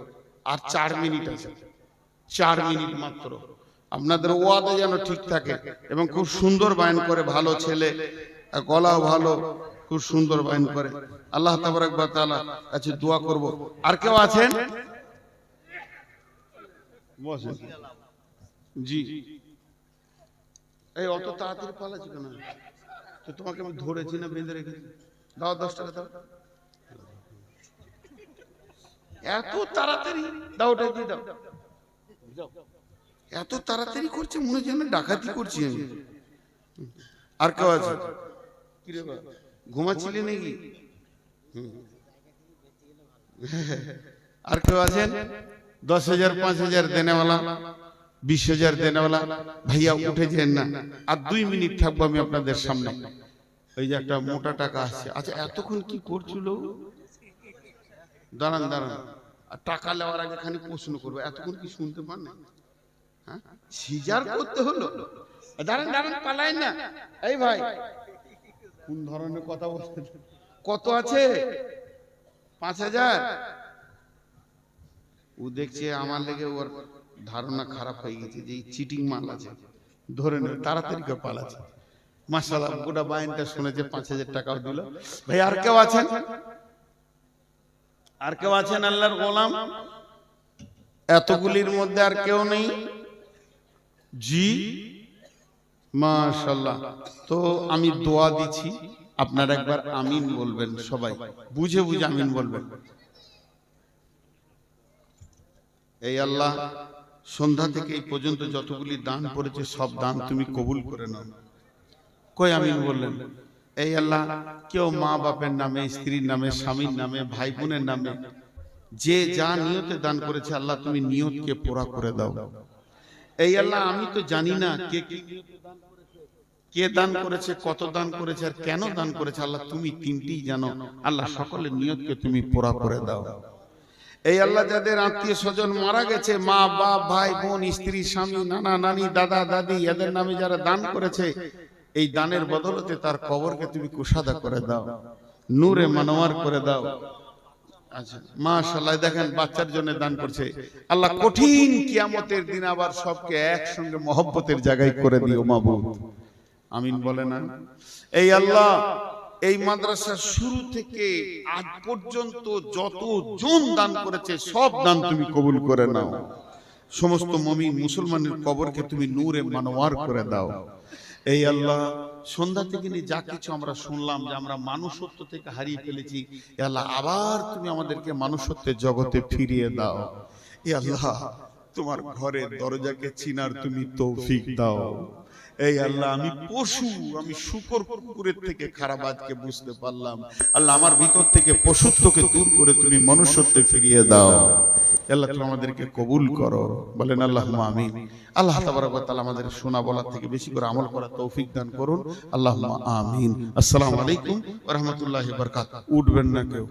আর 4 মিনিট আছে, 4 মিনিট মাত্র। আপনাদের ওয়াদা যেন ঠিক থাকে, এবং খুব সুন্দর বায়ান করে, ভালো ছেলে, গলাও ভালো, খুব সুন্দর বায়ান করে। আল্লাহ তাবারক ওয়া তাআলা কাছে দোয়া করব। আর কেউ আছেন? বসেন। জি, এই অত তাড়াতাড়ি পালাচ্ছি কেন? তো তোমাকে আমি ধরেছি না বেঁধে রেখেছি? দাও 10 টাকা দাও। এত তাড়াতাড়ি দাও, ওটা দিয়ে দাও। এত তাড়াতাড়ি করছে, মনে হয় যেন ডাকাতি করছি আমি। আর কেউ আছে? কিরে বাবা, ঘুমাচ্ছিলে নাকি? আর কেউ আছেন? 10,000 5,000 দেনেওয়ালা, 20,000 দেনেওয়ালা ভাইয়া উঠে যেন না, আর 2 মিনিট থাকবো আমি আপনাদের সামনে। ওই যে একটা মোটা টাকা আসছে। আচ্ছা, এতক্ষণ কি করছিল? দাঁড়ান দাঁড়ান, আর টাকা নেওয়ার আগে খালি প্রশ্ন করবো, এতক্ষণ কি শুনতে পান না? হ্যাঁ, সিজার করতে হলো? দাঁড়ান দাঁড়ান, পালাইন না। এই ভাই, কোন ধরনের কথা বলছেন? কত আছে? 5,000? ও দেখছে আমার লেগে ওর ধারণা খারাপ হয়ে গেছে যে এই চিটিং মাল আছে, ধরে নেবে, তাড়াতাড়ি করে পালাচ্ছে। মাশাআল্লাহ, গোটা বাইনটা শুনেছে, 5,000 টাকাও দিল। ভাই আর কেউ আছেন? আর কেউ আছেন আল্লাহর গোলাম? এতগুলির মধ্যে আর কেউ নেই? জি মাশাআল্লাহ। তো আমি দোয়া দিচ্ছি, আপনারা একবার আমিন বলবেন, সবাই বুঝে বুঝে আমিন বলবেন। এই আল্লাহ, সন্ধ্যা থেকে এই পর্যন্ত যতগুলি দান করেছে সব দান তুমি কবুল করে নাও। কই আমিন বললেন? এই আল্লাহ, কেউ মা বাপের নামে, স্ত্রীর নামে, স্বামীর নামে, ভাই বোনের নামে যে যা নিয়তে দান করেছে, আল্লাহ তুমি নিয়তকে পুরা করে দাও। এই আল্লাহ, আমি তো জানি না কে দান করেছে, কত দান করেছে, আর কেন দান করেছে, আল্লাহ তুমি তিনটিই জানো। আল্লাহ সকলের নিয়তকে তুমি পুরা করে দাও। এই আল্লাহ, যাদের আত্মীয় স্বজন মারা গেছে, মা বাপ, ভাই বোন, স্ত্রী, স্বামী, নানা নানি, দাদা দাদি, এদের নামে যারা দান করেছে, এই দানের বদলতে তার কবরকে তুমি কুশাদা করে দাও, নূরে মানওয়ার করে দাও। আচ্ছা, মাশাআল্লাহ, দেখেন বাচ্চার জন্য দান করছে। আল্লাহ কঠিন কিয়ামতের দিন আবার সবকে একসঙ্গে মহব্বতের জায়গায় করে দিও মাবুদ। আমিন বলে না? এই আল্লাহ, এই মাদ্রাসার শুরু থেকে আজ পর্যন্ত যত জন দান করেছে সব দান তুমি কবুল করে নাও। সমস্ত মুমিন মুসলমানের কবরকে তুমি নূরে মানওয়ার করে দাও। এই আল্লাহ, সন্ধ্যা থেকে নিয়ে যা কিছু আমরা শুনলাম যে আমরা মানুষত্ব থেকে হারিয়ে ফেলেছি, এ আল্লাহ আবার তুমি আমাদেরকে মানুষত্বের জগতে ফিরিয়ে দাও। এ আল্লাহ, তোমার ঘরের দরজাকে চিনার তুমি তৌফিক দাও। এই আল্লাহ, আমি পশু, আমি শূকর কুকুরের থেকে খারাপ আজকে বুঝতে পারলাম। আল্লাহ, আমার ভিতর থেকে পশুত্বকে দূর করে তুমি মনুষ্যত্বে ফিরিয়ে দাও। আল্লাহ, তুমি আমাদেরকে কবুল করো, বলেন আল্লাহুম্মা আমিন। আল্লাহ তাবারক ওয়া তাআলা আমাদের শোনা বলার থেকে বেশি করে আমল করার তৌফিক দান করুন। আল্লাহুম্মা আমিন। আসসালামু আলাইকুম ওয়া রাহমাতুল্লাহি ওয়া বারাকাতুহু। উঠবেন না কেউ।